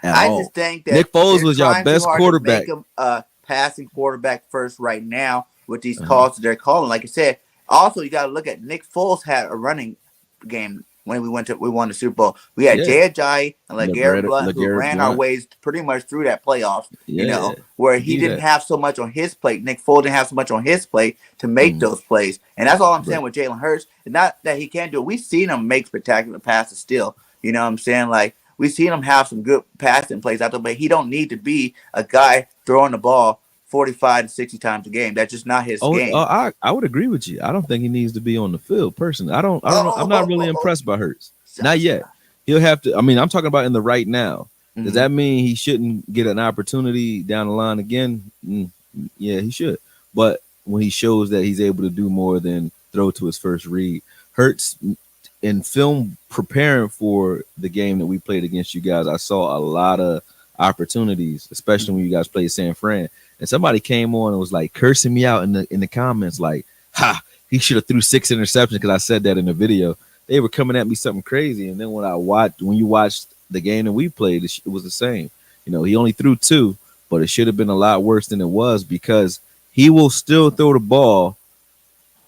at I all. just think that Nick Foles they're was your trying too best hard to make quarterback. him a passing quarterback first right now with these Uh-huh. calls that they're calling. Like I said, also you got to look at Nick Foles had a running game when we won the Super Bowl. We had Yeah, Jay Ajayi and LeGarrette Blunt who LeGarrette ran our Blunt. ways pretty much through that playoffs. Yeah, Where I he give you didn't that. have so much on his plate. Nick Foles didn't have so much on his plate to make Mm, those plays, and that's all I'm saying right. with Jalen Hurts. It's not that he can't do it. We've seen him make spectacular passes still. You know what I'm saying? Like we've seen him have some good passing plays out there, but he don't need to be a guy throwing the ball 45 to 60 times a game. That's just not his Oh, game. I would agree with you. I don't think he needs to be on the field. Personally, I don't know. I'm not really Oh, impressed by Hurts. Not shots yet. fired. He'll have to. I mean, I'm talking about in the right now. Does Mm-hmm. that mean he shouldn't get an opportunity down the line again? Yeah, he should. But when he shows that he's able to do more than throw to his first read, Hurts in film preparing for the game that we played against you guys, I saw a lot of opportunities, especially when you guys played San Fran. And somebody came on and was like cursing me out in the comments, like, "Ha, he should have threw 6 interceptions," because I said that in the video. They were coming at me something crazy, and then when you watched the game that we played, it was the same. He only threw 2, but it should have been a lot worse than it was because he will still throw the ball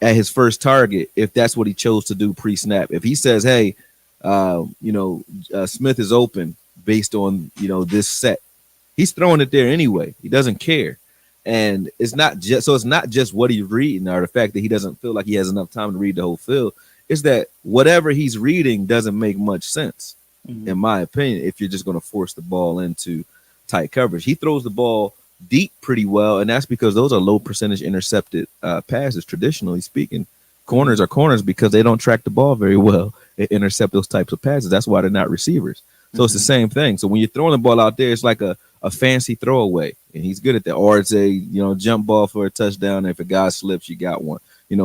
at his first target if that's what he chose to do pre-snap. If he says, "Hey, Smith is open based on this set," he's throwing it there anyway. He doesn't care. And it's not just what he's reading or the fact that he doesn't feel like he has enough time to read the whole field. It's that whatever he's reading doesn't make much sense, Mm-hmm. in my opinion, if you're just going to force the ball into tight coverage. He throws the ball deep pretty well, and that's because those are low percentage intercepted passes, traditionally speaking, corners are corners because they don't track the ball very well and intercept those types of passes. That's why they're not receivers. So it's the same thing. So when you're throwing the ball out there, it's like a fancy throwaway, and he's good at that. Or it's a jump ball for a touchdown. And if a guy slips, you got one.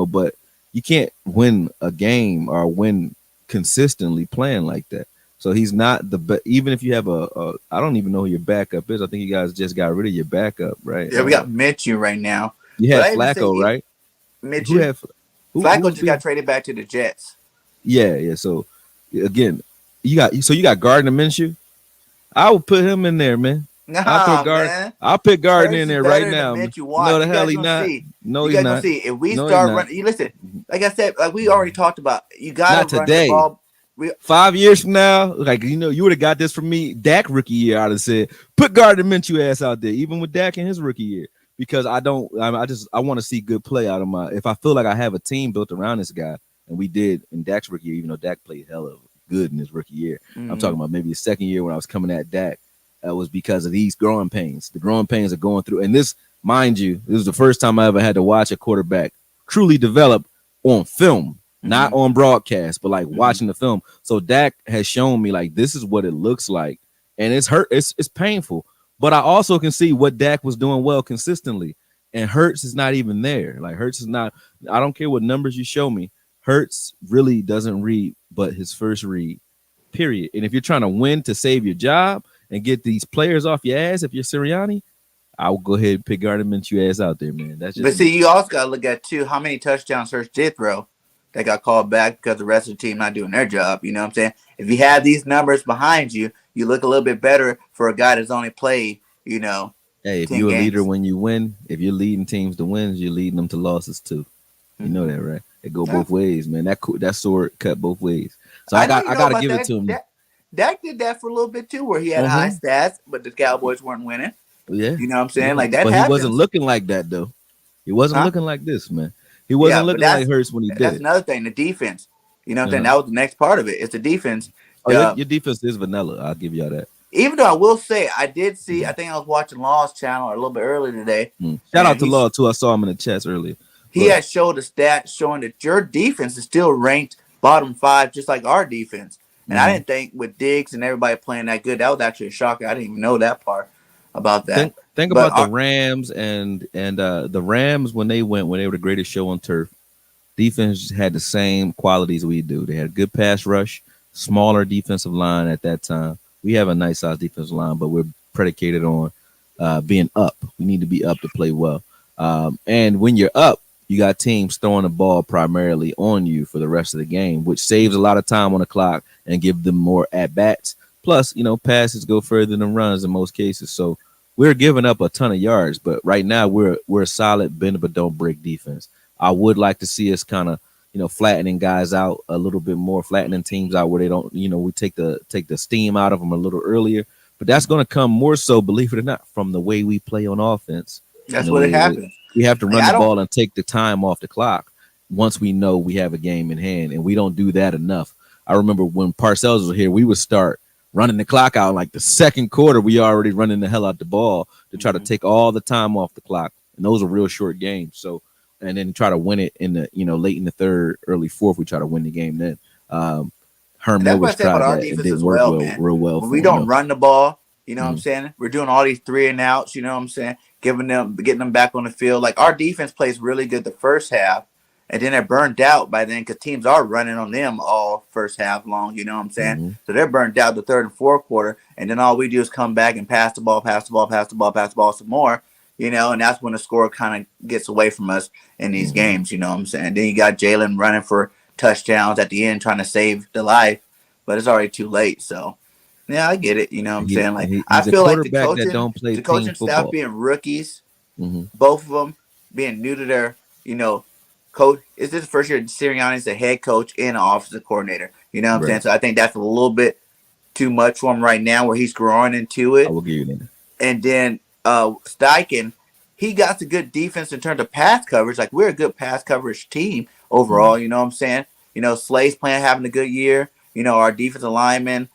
But you can't win a game or win consistently playing like that. So he's not the best. Even if you have I don't even know who your backup is. I think you guys just got rid of your backup, right? Yeah, we got Minshew right now. You had Flacco, right? Minshew. Flacco just got traded back to the Jets. Yeah. So again, you got Gardner Minshew. I would put him in there, man. I'll put Gardner in there right now. No, the hell he's not. No, he's not. See, if we start running, you listen. Like I said, like we already talked about, you got to run the ball. 5 years from now, like you would have got this from me. Dak rookie year, I'd have said, put Gardner Minshew ass out there, even with Dak in his rookie year, because I want to see good play out of my. If I feel like I have a team built around this guy, and we did in Dak's rookie year, even though Dak played hella good in his rookie year. I'm talking about maybe the second year when I was coming at Dak. Was because of these growing pains. The growing pains are going through, and this, mind you, this was the first time I ever had to watch a quarterback truly develop on film. Not on broadcast, but like watching the film. So Dak has shown me like this is what it looks like, and it's hurt. It's painful, but I also can see what Dak was doing well consistently, and Hurts is not even there. Like Hurts is not. I don't care what numbers you show me. Hurts really doesn't read, but his first read, period. And if you're trying to win to save your job and get these players off your ass, if you're Sirianni, I will go ahead and pick Gardner Minshew ass out there, man. That's just. But see, you also got to look at too how many touchdowns Hurts did throw. That got called back because the rest of the team not doing their job. You know what I'm saying? If you have these numbers behind you, you look a little bit better for a guy that's only played, Hey, if you're a leader when you win, if you're leading teams to wins, you're leading them to losses too. You know that, right? It go both ways, man. That sword cut both ways. So I got to give it to him. Dak did that for a little bit too, where he had high stats, but the Cowboys weren't winning. Yeah, you know what I'm saying? Like that. But happens. He wasn't looking like that though. He wasn't looking like this, man. He wasn't looking like Hurts when he did. That's another thing, the defense. You know what I'm saying? That was the next part of it. It's the defense. Your defense is vanilla. I'll give y'all that. Even though I will say, I did see, I think I was watching Law's channel a little bit earlier today. Shout out to Law, too. I saw him in the chest earlier. He had showed a stat showing that your defense is still ranked bottom 5, just like our defense. And I didn't think with Diggs and everybody playing that good, that was actually a shocker. I didn't even know that part about that. Think about the Rams and the Rams when they were the greatest show on turf. Defense had the same qualities we do. They had a good pass rush, smaller defensive line at that time. We have a nice size defensive line, but we're predicated on being up. We need to be up to play well. And when you're up, you got teams throwing the ball primarily on you for the rest of the game, which saves a lot of time on the clock and give them more at bats. Plus, passes go further than runs in most cases. So we're giving up a ton of yards, but right now we're a solid bend but don't break defense. I would like to see us kind of, flattening guys out a little bit more, flattening teams out where they don't, we take the steam out of them a little earlier. But that's going to come more so, believe it or not, from the way we play on offense. That's what it happens. We have to run the ball and take the time off the clock once we know we have a game in hand, and we don't do that enough. I remember when Parcells was here, we would start running the clock out like the second quarter. We already running the hell out the ball to try to take all the time off the clock, and those are real short games. So, and then try to win it in the late in the third, early fourth. We try to win the game then. Herm always tried that. It didn't work real well. When we don't run the ball, you know what I'm saying? We're doing all these 3 and outs. You know what I'm saying? Getting them back on the field. Like our defense plays really good the first half, and then they're burned out by then because teams are running on them all first half long. You know what I'm saying? So they're burned out the third and fourth quarter, and then all we do is come back and pass the ball some more. And that's when the score kind of gets away from us in these games. You know what I'm saying? Then you got Jalen running for touchdowns at the end, trying to save the life, but it's already too late. So. Yeah, I get it. You know what I'm saying? Like I feel like the coaching staff being rookies, both of them being new to their, coach. Is this the first year Sirianni's the head coach and an offensive coordinator? You know what I'm saying? So I think that's a little bit too much for him right now, where he's growing into it. I will give you that. And then Steichen, he got the good defense in terms of pass coverage. Like we're a good pass coverage team overall. You know what I'm saying? Slay's having a good year. Our defensive linemen.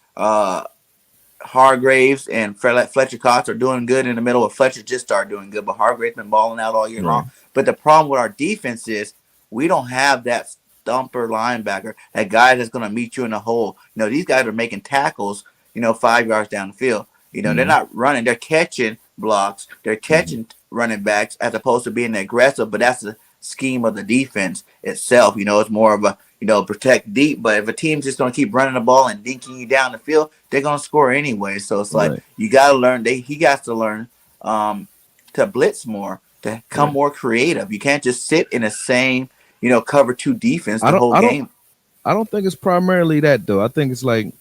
Hargraves and Fletcher Cox are doing good in the middle. Of Fletcher just started doing good, but Hargraves been balling out all year long. But the problem with our defense is we don't have that thumper linebacker, a guy that's going to meet you in the hole. These guys are making tackles, 5 yards down the field. They're Mm-hmm. not running, they're catching blocks, they're Mm-hmm. catching running backs as opposed to being aggressive, but that's the scheme of the defense itself. It's more of a, protect deep, but if a team's just going to keep running the ball and dinking you down the field, they're going to score anyway. So it's like, Right. you got to learn, he got to learn to blitz more, to come Right. more creative. You can't just sit in the same, cover two defense I the don't. whole I don't. game. I don't think it's primarily that though. I think it's like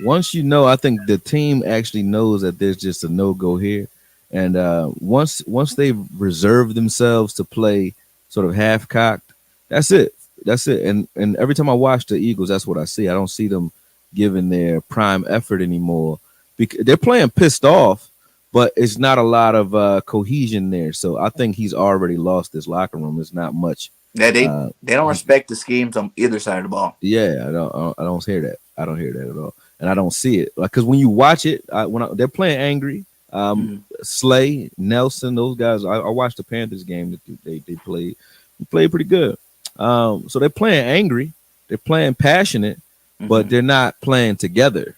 once you know, I think the team actually knows that there's just a no go here, and once they reserve themselves to play sort of half cocked, that's it. That's it. And every time I watch the Eagles, that's what I see. I don't see them giving their prime effort anymore because they're playing pissed off, but it's not a lot of cohesion there. So I think he's already lost his locker room. There's not much. Yeah, they Uh, they don't respect the schemes on either side of the ball. yeah, I don't hear that. I don't hear that at all, and I don't see it. Like, because when you watch it, they're playing angry, Mhm. Slay, Nelson, those guys. I watched the Panthers game that they played pretty good. So they're playing angry, they're playing passionate, but Mhm. they're not playing together,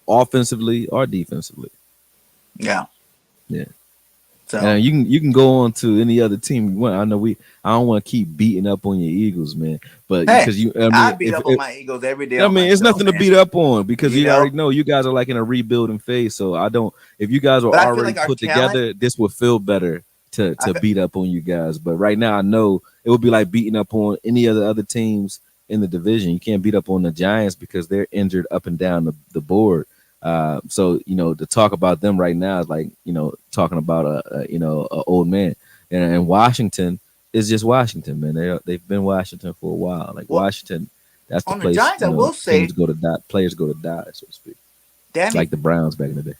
offensively or defensively. Yeah. Yeah. So And you can go on to any other team you want. I know I don't want to keep beating up on your Eagles, man, but hey, because I mean, beat up on my Eagles every day I on mean, my it's show, nothing to man. beat up on because You you know, already know you guys are like in a rebuilding phase. So I don't. If you guys are but I feel already like our put talent. together, this would feel better to I to fe- beat up on you guys. But right now, I know it would be like beating up on any other teams in the division. You can't beat up on the Giants because they're injured up and down the board. So to talk about them right now is like talking about a old man. And Washington is just Washington, man. They've been Washington for a while. Like well, Washington, that's the on the place Giants, I will teams say go to die, players go to die, so to speak. Danny Like the Browns back in the day.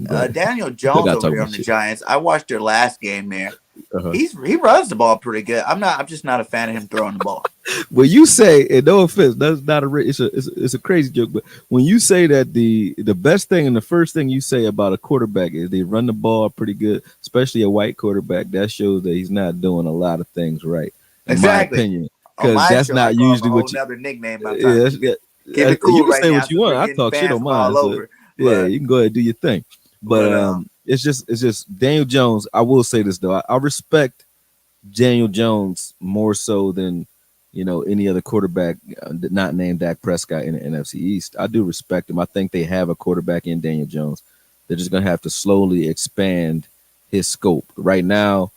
Go ahead. Daniel I Jones gotta over talk there my on the shit. Giants. I watched their last game there. Uh-huh. He runs the ball pretty good. I'm just not a fan of him throwing the ball. When you say, and no offense, that's not it's a crazy joke, but when you say that the best thing and the first thing you say about a quarterback is they run the ball pretty good, especially a white quarterback, that shows that he's not doing a lot of things right, in my Exactly. opinion. On Because my that's show, I not call him a usually whole what you. nother nickname. I'm trying Yeah, to keep it you cool can right say now what you since we're want. I getting talk shit fans on from mine, all so over. yeah, But you can go ahead and do your thing. But but it's just Daniel Jones. I will say this though, I respect Daniel Jones more so than any other quarterback not named Dak Prescott in the NFC East. I do respect him. I think they have a quarterback in Daniel Jones. They're just gonna have to slowly expand his scope. Right now,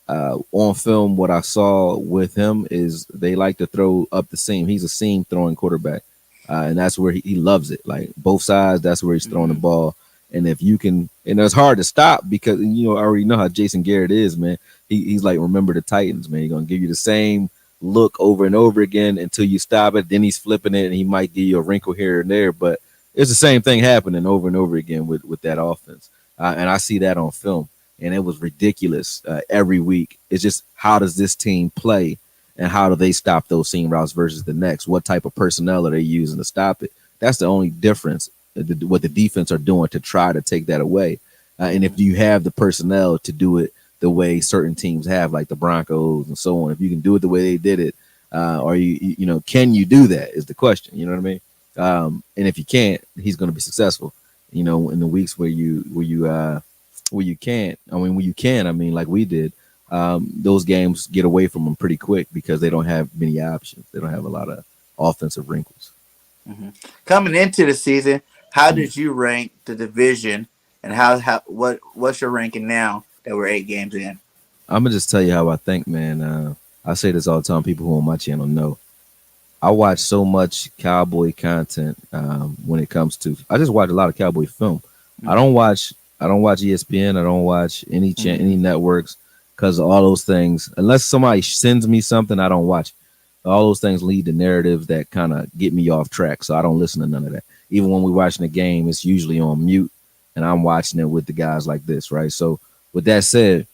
on film, what I saw with him is they like to throw up the seam. He's a seam throwing quarterback, and that's where he loves it. Like both sides, that's where he's throwing the mhm. ball. And if you can, and it's hard to stop because I already know how Jason Garrett is, man. He's like, remember the Titans, man. He's gonna give you the same look over and over again until you stop it. Then he's flipping it, and he might give you a wrinkle here and there, but it's the same thing happening over and over again with that offense. And I see that on film, and it was ridiculous every week. It's just how does this team play, and how do they stop those seam routes versus the next? What type of personnel are they using to stop it? That's the only difference. What the defense are doing to try to take that away. And if you have the personnel to do it the way certain teams have, like the Broncos and so on, if you can do it the way they did it, or can you do that? Is the question. You know what I mean? And if you can't, he's going to be successful. In the weeks where you can't. I mean, when you can, I mean, like we did, those games get away from them pretty quick because they don't have many options. They don't have a lot of offensive wrinkles. Mhm. Coming into the season, how Mm. did you rank the division, and what's your ranking now that we're 8 games in? I'm gonna just tell you how I think, man. I say this all the time. People who on my channel know I watch so much cowboy content when it comes to. I just watch a lot of cowboy film. I Mm-hmm. don't watch. I don't watch ESPN. I don't watch any Mm-hmm. networks because all those things. Unless somebody sends me something, I don't watch. All those things lead to narratives that kind of get me off track. So I don't listen to none of that. Even when we're watching the game, it's usually on mute, and I'm watching it with the guys like this, right? So with that said,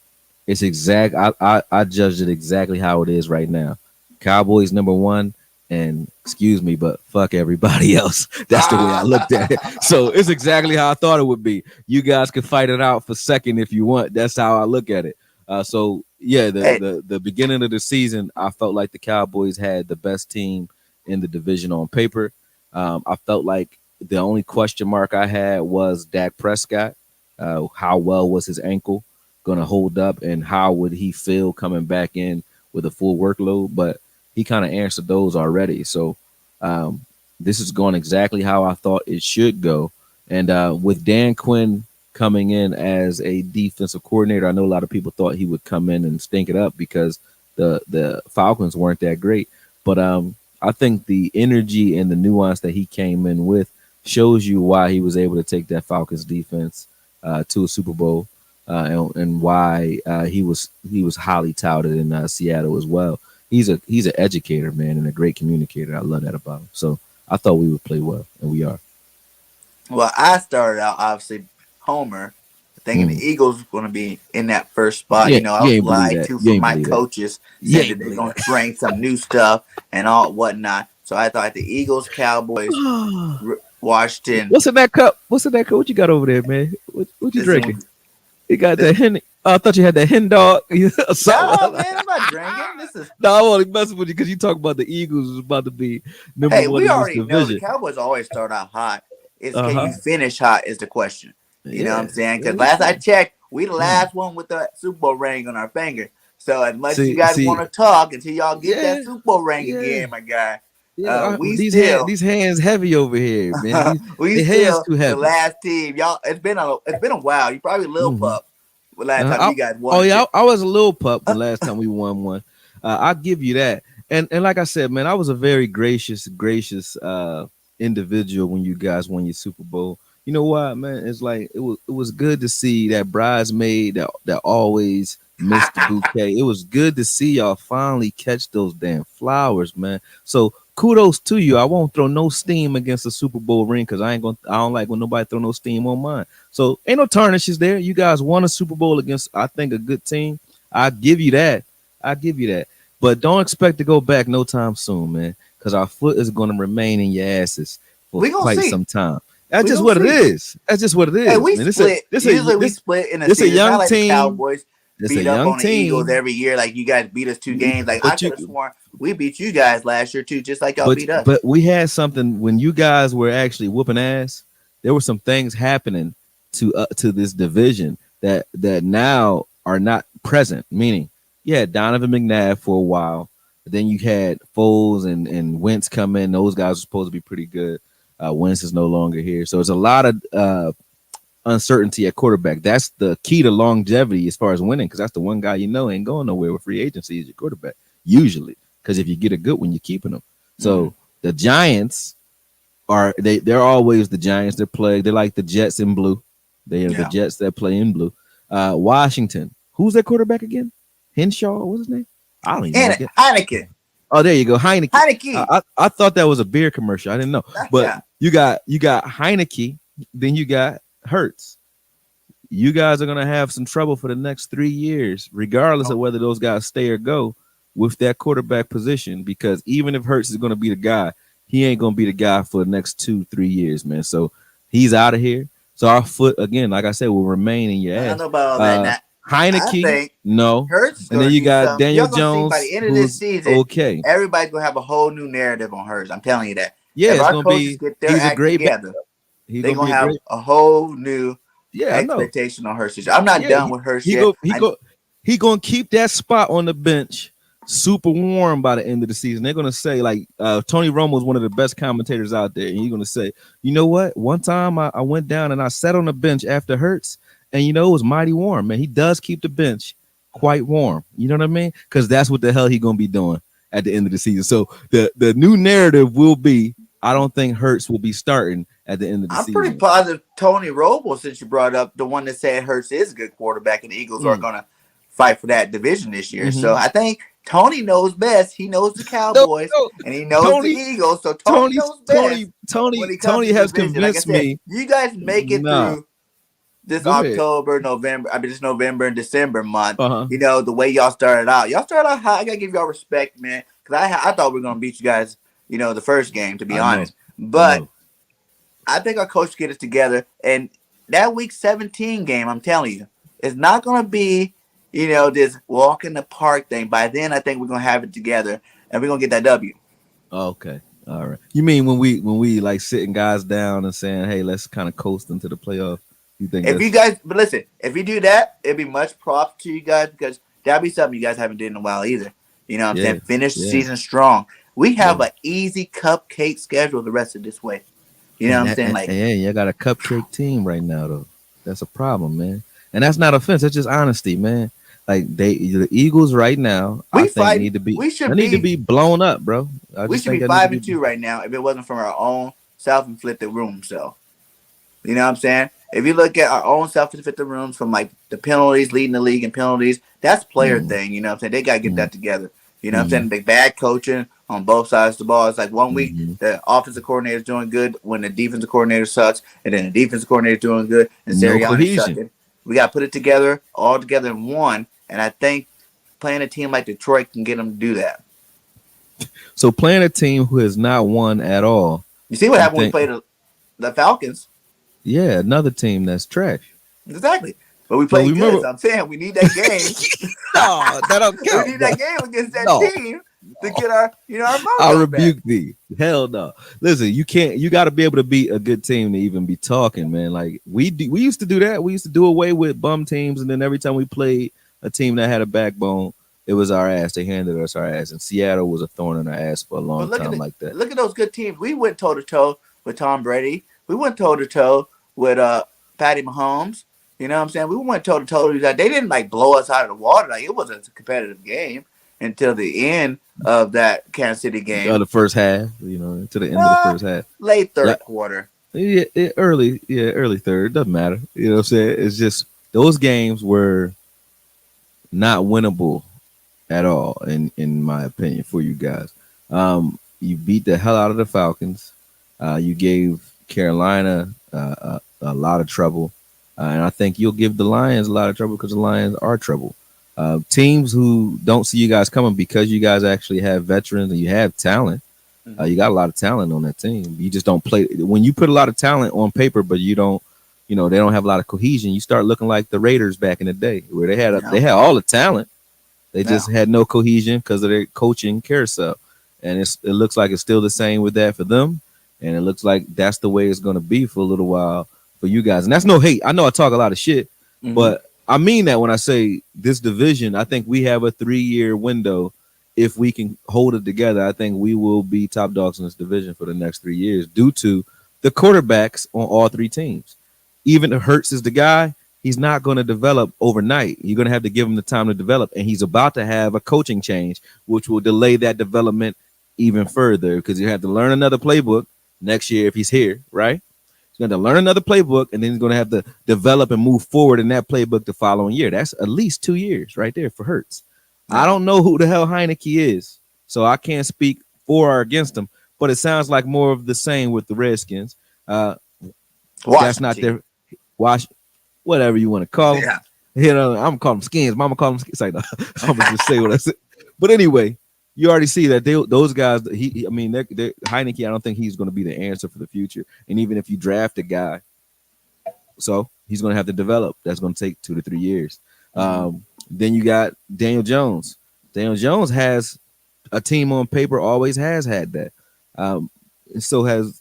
it's exact. I judged it exactly how it is right now. Cowboys number one, and excuse me, but fuck everybody else. That's the way I looked at it. So it's exactly how I thought it would be. You guys can fight it out for second if you want. That's how I look at it. So Yeah, Hey, the beginning of the season, I felt like the Cowboys had the best team in the division on paper. I felt like the only question mark I had was Dak Prescott. How well was his ankle going to hold up, and how would he feel coming back in with a full workload? But he kind of answered those already. So um, this is going exactly how I thought it should go. And with Dan Quinn coming in as a defensive coordinator, I know a lot of people thought he would come in and stink it up because the Falcons weren't that great. But I think the energy and the nuance that he came in with shows you why he was able to take that Falcons defense to a Super Bowl, and why he was highly touted in Seattle as well. He's an educator, man, and a great communicator. I love that about him. So I thought we would play well, and we are. well, I started out obviously Homer, thinking the Mm. Eagles were going to be in that first spot. Yeah, I you was ain't believe lied that. to You from ain't my believe that. coaches You saying that ain't they're believe going to bring some new stuff and all whatnot. So I thought the Eagles, Cowboys, that. Washington. What's in that cup? What's in that cup? What you got over there, man? What you This, drinking? You got this, that hen? Oh, I thought you had that hen dog. no, Something. man, I'm not drinking. This is No, I'm only messing with you because you talk about the Eagles is about to be number Hey, one we in this already know the division. Cowboys always start out hot. It's Uh can huh. you finish hot is the question. You know what Yeah. I'm saying? Because Yeah. last I checked, we the Mm. last one with the Super Bowl ring on our finger. So as much as you See, guys want see, to talk until y'all get that yeah, Super Bowl ring yeah, again, my guy, yeah. we These still hands heavy over here, man. These we the hands still too the heavy. last team. Y'all, it's been a while. You probably little Hmm. pup the last time you guys won Oh a yeah, chip. I was a little pup the last time we won one. I'll give you that. And like I said, man, I was a very gracious individual when you guys won your Super Bowl. You know what, man? It's like it was good to see that bridesmaid that always missed the bouquet. It was good to see y'all finally catch those damn flowers, man. So kudos to you. I won't throw no steam against the Super Bowl ring because I don't like when nobody throw no steam on mine. So ain't no tarnishes there. You guys won a Super Bowl against, I think, a good team. I give you that. I give you that. But don't expect to go back no time soon, man, because our foot is going to remain in your asses for We gonna quite see. some time. That's We just gonna what it see. is. That's just what it Hey, is, we man. split. Usually we split in a This a season. It's not young like the team. Cowboys It's a beat up young on the Eagles team. every year. Like you guys beat us two games. Like I But could have you sworn we beat you guys last year too, just like y'all but beat us. but we had something when you guys were actually whooping ass. There were some things happening to this division that now are not present. Meaning, you had Donovan McNabb for a while, but then you had Foles and Wentz come in. Those guys were supposed to be pretty good. Wentz is no longer here, so it's a lot of uncertainty at quarterback. That's the key to longevity as far as winning, because that's the one guy ain't going nowhere with free agency is your quarterback usually. Because if you get a good one, you're keeping them. Mm-hmm. So the Giants they're always the Giants. They're plagued. They're like the Jets in blue. They are the Yeah. Jets that play in blue. Washington. Who's their quarterback again? Henshaw. What's his name? I don't even know. And Heineken. Oh, there you go, Heineke. Heineke. I thought that was a beer commercial. I didn't know, but Yeah. you got Heineke. Then you got Hertz. You guys are gonna have some trouble for the next 3 years, regardless of Oh, whether those guys stay or go with that quarterback position. Because even if Hertz is gonna be the guy, he ain't gonna be the guy for the next 2-3 years, man. So he's out of here. So our foot again, like I said, will remain in your I don't ass. know about all that. Now, I Heineke, think no, Hurts is and then gonna you do got something. Daniel Y'all gonna see by Jones, the end of this who's season, okay. everybody's gonna have a whole new narrative on Hurts. I'm telling you that. Yeah, If it's our gonna coaches be get their he's a act great back. together, He's they're gonna be gonna a have great. a whole new Yeah, I know. expectation on Hurts. I'm not Yeah, done with Hurts he yet. go he go he gonna keep that spot on the bench super warm by the end of the season. They're gonna say like Tony Romo is one of the best commentators out there, and he's gonna say, you know what? One time I went down and I sat on the bench after Hurts, and it was mighty warm. Man, he does keep the bench quite warm. You know what I mean? Because that's what the hell he gonna be doing at the end of the season. So the new narrative will be, I don't think Hurts will be starting at the end of the I'm pretty season. positive Tony Romo, since you brought up the one that said Hurts is a good quarterback and the Eagles are Mm. gonna fight for that division this year. So Mm-hmm. I think Tony knows best. He knows the No, Cowboys no, and he knows the Tony, Eagles. So Tony Tony, knows best Tony, when Tony, it comes Tony to has division. Like I convinced said, me. you guys make it Nah, through this go ahead. October, November. I mean, this November and December month. Uh-huh. The way y'all started out high. I gotta give y'all respect, man, because I thought we were gonna beat you guys. The first game, to be I know. honest. I But know. I think our coach get us together, and that week 17 game, I'm telling you, it's not gonna be this walk in the park thing. By then, I think we're gonna have it together, and we're gonna get that W. Okay. All right. You mean when we like sitting guys down and saying, "Hey, let's kind of coast into the playoff." You think If you that's guys, but listen, if you do that, it'd be much props to you guys because that'd be something you guys haven't did in a while either. You know what I'm yeah, saying? Finish the yeah, season strong. We have yeah. an easy cupcake schedule the rest of this way. You know what And I'm that saying? and, Like and yeah, you got a cupcake team right now though. That's a problem, man. And that's not offense. That's just honesty, man. Like the Eagles right now, I we think fighting. need to be We they should need to be be blown up, bro. I we just should think be that need to five be. and two right now if it wasn't from our own self-inflicted room. So you know what I'm saying? If you look at our own self-inflicted rooms from like the penalties, leading the league in penalties, that's player Mm, thing. You know what I'm saying? They gotta get mm, that together. You know what I'm mm, saying? The bad coaching on both sides of the ball. It's like one week mm. the offensive coordinator is doing good when the defensive coordinator sucks, and then the defensive coordinator is doing good and No Sirianni cohesion. sucking. We gotta put it together all together in one. And I think playing a team like Detroit can get them to do that. So playing a team who has not won at all, You see what you happened when we think, played the Falcons? yeah, another team that's trash. Exactly. But we So we played good. remember, So I'm saying we need that game. no, that don't We count. need No, that game against that no. team to get our I mojo back. rebuke thee. Hell no. Listen, you can't. You got to be able to beat a good team to even be talking, man. Like we used to do that. We used to do away with bum teams, and then every time we played a team that had a backbone, it was our ass. They handed us our ass, and Seattle was a thorn in our ass for a But long time like that. look at those good teams. We went toe to toe with Tom Brady. We went toe to toe with Patty Mahomes. You know what I'm saying? We went toe to toe. They didn't like blow us out of the water. Like it was a competitive game until the end of that Kansas City game. The first half, to the end of the first half. Late Like, third quarter. early third. Doesn't matter. You know what I'm saying? It's just those games were not winnable at all, in my opinion, for you guys. You beat the hell out of the Falcons. You gave Carolina a lot of trouble, and I think you'll give the Lions a lot of trouble because the Lions are trouble. Teams who don't see you guys coming because you guys actually have veterans and you have talent. You got a lot of talent on that team. You just don't play. When you put a lot of talent on paper, but you don't, they don't have a lot of cohesion. You start looking like the Raiders back in the day, where they had all the talent. They just had no cohesion because of their coaching carousel, and it looks like it's still the same with that for them, and it looks like that's the way it's going to be for a little while for you guys. And that's no hate. I know I talk a lot of shit, but I mean that when I say this division. I think we have a 3-year window. If we can hold it together, I think we will be top dogs in this division for the next 3 years due to the quarterbacks on all three teams. Even if Hurts is the guy, he's not going to develop overnight. You're going to have to give him the time to develop, and he's about to have a coaching change, which will delay that development even further because you have to learn another playbook next year if he's here, right? He's going to learn another playbook, and then he's going to have to develop and move forward in that playbook the following year. That's at least 2 years right there for Hurts. I don't know who the hell Heineke is, so I can't speak for or against him, but it sounds like more of the same with the Redskins. That's not their wash, whatever you want to call them. Yeah. I'm calling them skins. Mama call them skins. Like, no, I'm gonna just say what I said. But anyway, you already see that those guys. Heineke. I don't think he's going to be the answer for the future. And even if you draft a guy, so he's going to have to develop. That's going to take 2 to 3 years. Then you got Daniel Jones. Daniel Jones has a team on paper, always has had that. And so has,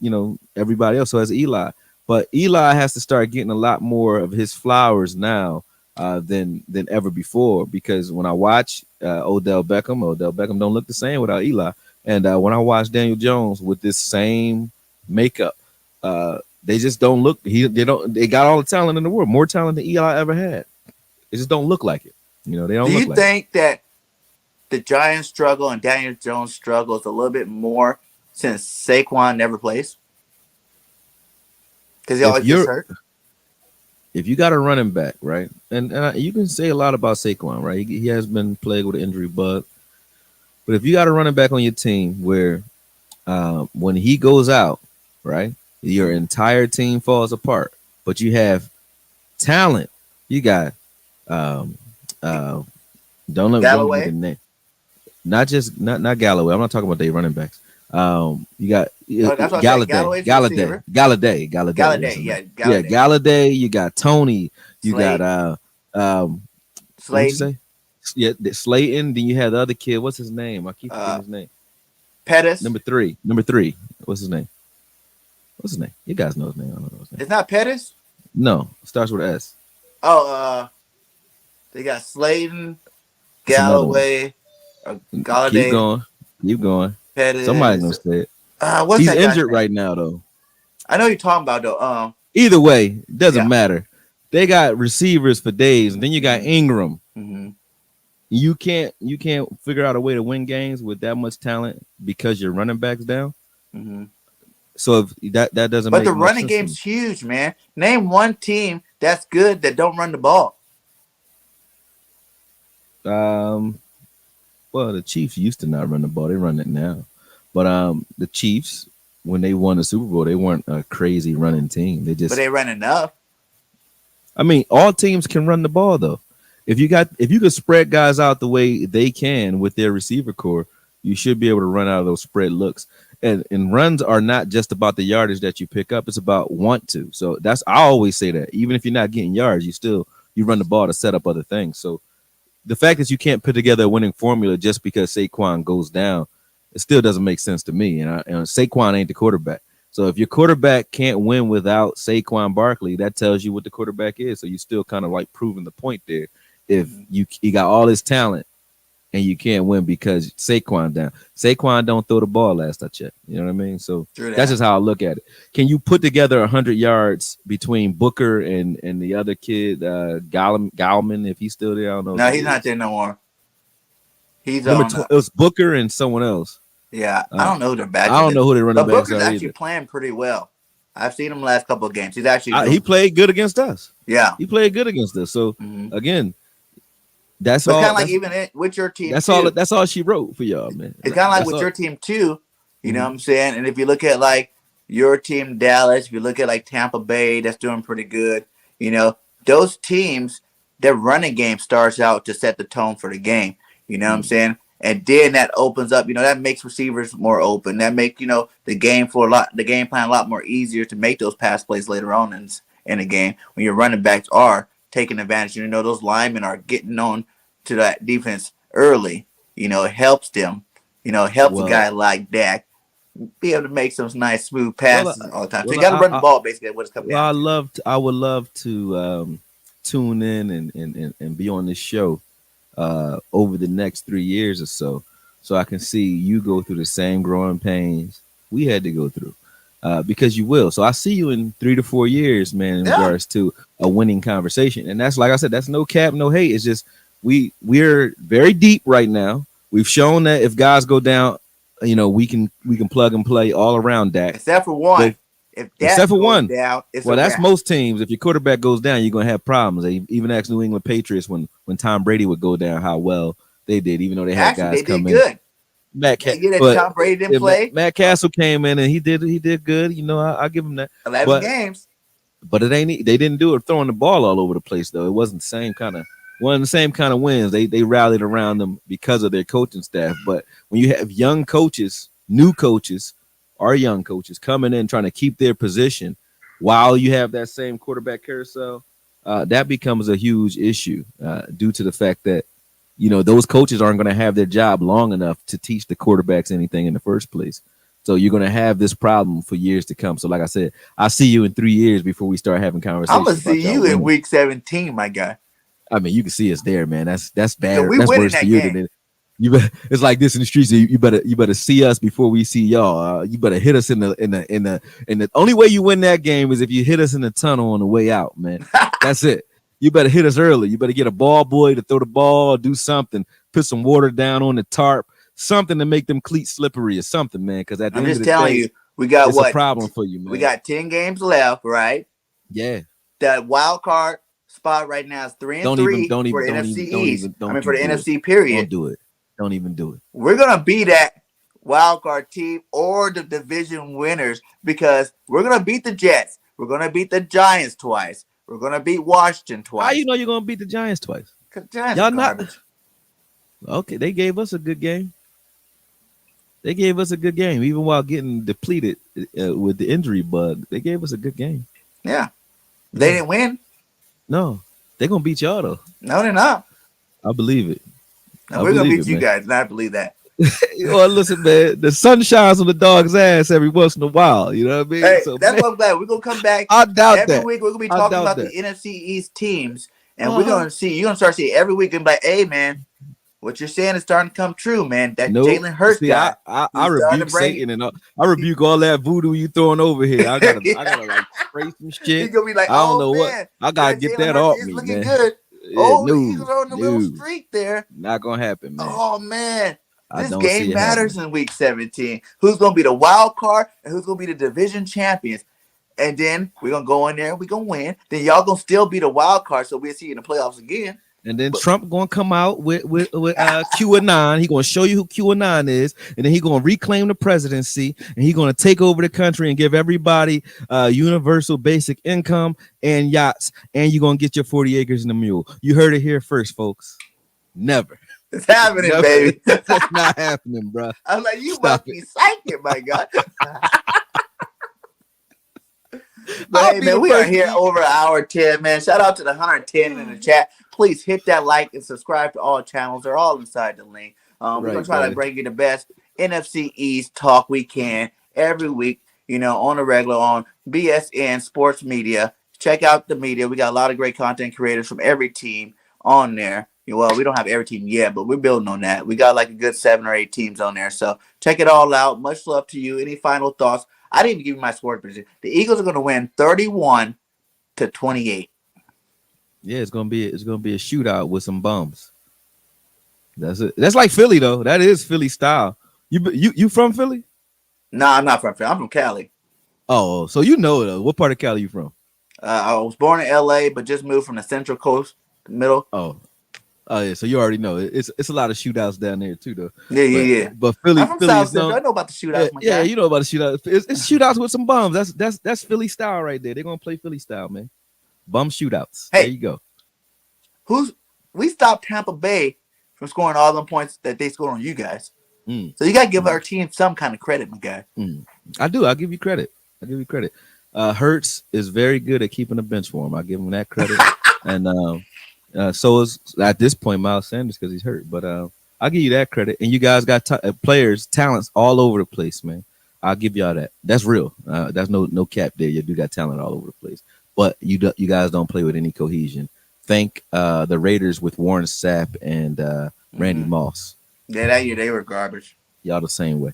everybody else. So has Eli. But Eli has to start getting a lot more of his flowers now than ever before. Because when I watch Odell Beckham don't look the same without Eli. And when I watch Daniel Jones with this same makeup, they just don't look. They got all the talent in the world, more talent than Eli ever had. It just don't look like it. They don't. Do you think that the Giants struggle and Daniel Jones struggles a little bit more since Saquon never plays? Because he always gets hurt. If you got a running back, right, and you can say a lot about Saquon, right? He has been plagued with an injury bug. But if you got a running back on your team where when he goes out, right, your entire team falls apart. But you have talent. You got don't let me the name. Not Galloway. I'm not talking about their running backs. You got Galladay. Galladay. You got Tony. You got Slade. Say? Yeah, Slayton. Then you had the other kid. What's his name? I keep forgetting Uh, his name. Pettis. Number three. Number three. What's his name? What's his name? You guys know his name. I don't know his name. It's not Pettis. No, starts with an S. Oh, they got Slayton, It's another one. Galloway, Keep Galladay, going. Keep going. Somebody's gonna Pettis. say it. What's He's that guy's injured name? right now, though. I know you're talking about though. Either way, doesn't Yeah. matter. They got receivers for days, and then you got Ingram. Mm-hmm. You can't figure out a way to win games with that much talent because your running back's down. Mm-hmm. So if that doesn't But make the much running sense to game's huge, man. Name one team that's good that don't run the ball. me. Well, the Chiefs used to not run the ball; they run it now. But the Chiefs, when they won the Super Bowl, they weren't a crazy running team. They But just, they run enough. I mean, all teams can run the ball though. If you could spread guys out the way they can with their receiver core, you should be able to run out of those spread looks. And runs are not just about the yardage that you pick up; it's about want to. So I always say that. Even if you're not getting yards, you run the ball to set up other things. So the fact that you can't put together a winning formula just because Saquon goes down, it still doesn't make sense to me. And Saquon ain't the quarterback. So if your quarterback can't win without Saquon Barkley, that tells you what the quarterback is. So you still kind of like proving the point there. If you got all this talent and you can't win because Saquon down. Saquon don't throw the ball last I checked. You know what I mean? So that's just how I look at it. Can you put together 100 yards between Booker and the other kid, Gallman, if he's still there? I don't know. No, he's not there no more. He's It was Booker and someone else. Yeah, I don't know who their back. I don't know who their running but backs Booker's are actually either. playing pretty well. I've seen him the last couple of games. He's actually He played good against us. Yeah, he played good against us. So again, that's all. Kind of like even with your team. That's too. all. That's all she wrote for y'all, man. It's kind of like with your team too. You know what I'm saying? And if you look at like your team, Dallas, if you look at like Tampa Bay, that's doing pretty good. You know, those teams, their running game starts out to set the tone for the game. You know what I'm saying? And then that opens up, that makes receivers more open. That make, the game plan a lot more easier to make those pass plays later on in the game when your running backs are taking advantage. Those linemen are getting on to that defense early. It helps them. Helps a guy like Dak be able to make some nice smooth passes all the time. So you got to run the ball basically. What it's coming down. I would love to tune in and be on this show over the next 3 years or so I can see you go through the same growing pains we had to go through, because you will. So I see you in 3 to 4 years, man, in regards to a winning conversation. And that's, like I said, that's no cap, no hate. It's just we're very deep right now. We've shown that if guys go down, we can plug and play all around Dak, except for one. Except for one. Down, that's most teams. If your quarterback goes down, you're gonna have problems. They even asked New England Patriots when Tom Brady would go down how well they did, even though they had guys come in. Good. But Tom Brady didn't play. Matt Castle came in and he did good. I give him that. 11 games. But they didn't do it throwing the ball all over the place though. It wasn't the same kind of wins. They rallied around them because of their coaching staff. But when you have young coaches, new coaches, or young coaches coming in trying to keep their position while you have that same quarterback carousel, that becomes a huge issue due to the fact that those coaches aren't going to have their job long enough to teach the quarterbacks anything in the first place. So you're going to have this problem for years to come. So like I said, I'll see you in 3 years before we start having conversations. I'm going to see you in week 17, my guy. I mean, you can see us there, man. That's bad. Yeah, that's worse for you than it. It's like this in the streets. You better see us before we see y'all. You better hit us in the only way you win that game is if you hit us in the tunnel on the way out, man. That's it. You better hit us early. You better get a ball boy to throw the ball, do something, put some water down on the tarp, something to make them cleats slippery or something, man. Because I'm just telling you, we got a problem for you, man. We got 10 games left, right? Yeah. That wild card spot right now is 3-3 for NFC East. For the NFC period. Don't do it. Don't even do it. We're gonna be that wild card team or the division winners because we're gonna beat the Jets. We're gonna beat the Giants twice. We're gonna beat Washington twice. How you know you're gonna beat the Giants twice? Because Giants y'all are garbage. Okay, they gave us a good game. Even while getting depleted with the injury bug. They gave us a good game. Yeah, they didn't win. No, they're gonna beat y'all though. No, they're not. I believe it. And I we're gonna believe beat it, you man. guys, and I believe that. Well, listen, man, the sun shines on the dog's ass every once in a while. You know what I mean? Hey, So, that's man, what I'm glad. We're gonna come back I doubt every that. week. We're gonna be I talking doubt about that. the NFC East teams, and we're Uh-huh. gonna see. You're gonna start seeing every week and be like, "Hey, man, what you're saying is starting to come true, man. That Nope. Jalen Hurts See, guy, I he's starting to rebuke bring." Satan and I rebuke all that voodoo you throwing over here. I Yeah. gotta like spray some He's shit. gonna be like, I don't "Oh know what. man, I gotta that get Jalen that Hurts off is me, looking man. good. Yeah, Oh, the Eagles no, are on a little no, streak there. not gonna happen, man. Oh man, I this don't see game it matters happening. in Week 17. Who's gonna be the wild card and who's gonna be the division champions? And then we're gonna go in there and we're gonna win. Then y'all gonna still be the wild card, so we'll see you in the playoffs again. And then But Trump gonna come out with QAnon. He gonna show you who QAnon is, and then he gonna reclaim the presidency, and he gonna take over the country and give everybody universal basic income and yachts, and you gonna get your 40 acres and a mule. You heard it here first, folks. Never, it's happening, never. baby. That's not happening, bro. I'm like, you Stop must it. be psychic, my God. But I'll hey, be man, the we are first to here eat. over hour 10, man. Shout out to the 110 in the chat. Please hit that like and subscribe to all channels. They're all inside the link. We're going to Right, try to man. bring you the best NFC East talk we can every week, on the regular on BSN Sports Media. Check out the media. We got a lot of great content creators from every team on there. Well, we don't have every team yet, but we're building on that. We got like a good 7 or 8 teams on there. So check it all out. Much love to you. Any final thoughts? I didn't even give you my score prediction. The Eagles are going to win 31-28. Yeah, it's gonna be a shootout with some bums. That's it. That's like Philly though. That is Philly style. You from Philly? No, I'm not from Philly. I'm from Cali. Oh, so you know though. What part of Cali you from? I was born in LA, but just moved from the Central Coast, the middle. Oh, oh yeah. So you already know it's a lot of shootouts down there too though. Yeah, yeah, But yeah. but I'm Philly from Philly South is Central. I known. know about the Yeah, shootouts, my yeah, guy. you know about the shootouts. It's shootouts with some bums. That's Philly style right there. They're gonna play Philly style, man. Bum shootouts. There Hey, you go. we stopped Tampa Bay from scoring all them points that they scored on you guys. Mm, So you got to give mm, our team some kind of credit, my guy. mm. I do. I'll give you credit. Hertz is very good at keeping the bench for him. I give him that credit. And so is at this point Miles Sanders because he's hurt. But I'll give you that credit. And you guys got players, talents all over the place, man. I'll give y'all that. That's real. That's no cap there. You do got talent all over the place. But you guys don't play with any cohesion. Thank the Raiders with Warren Sapp and Randy Moss. Yeah, that year they were garbage. Y'all the same way.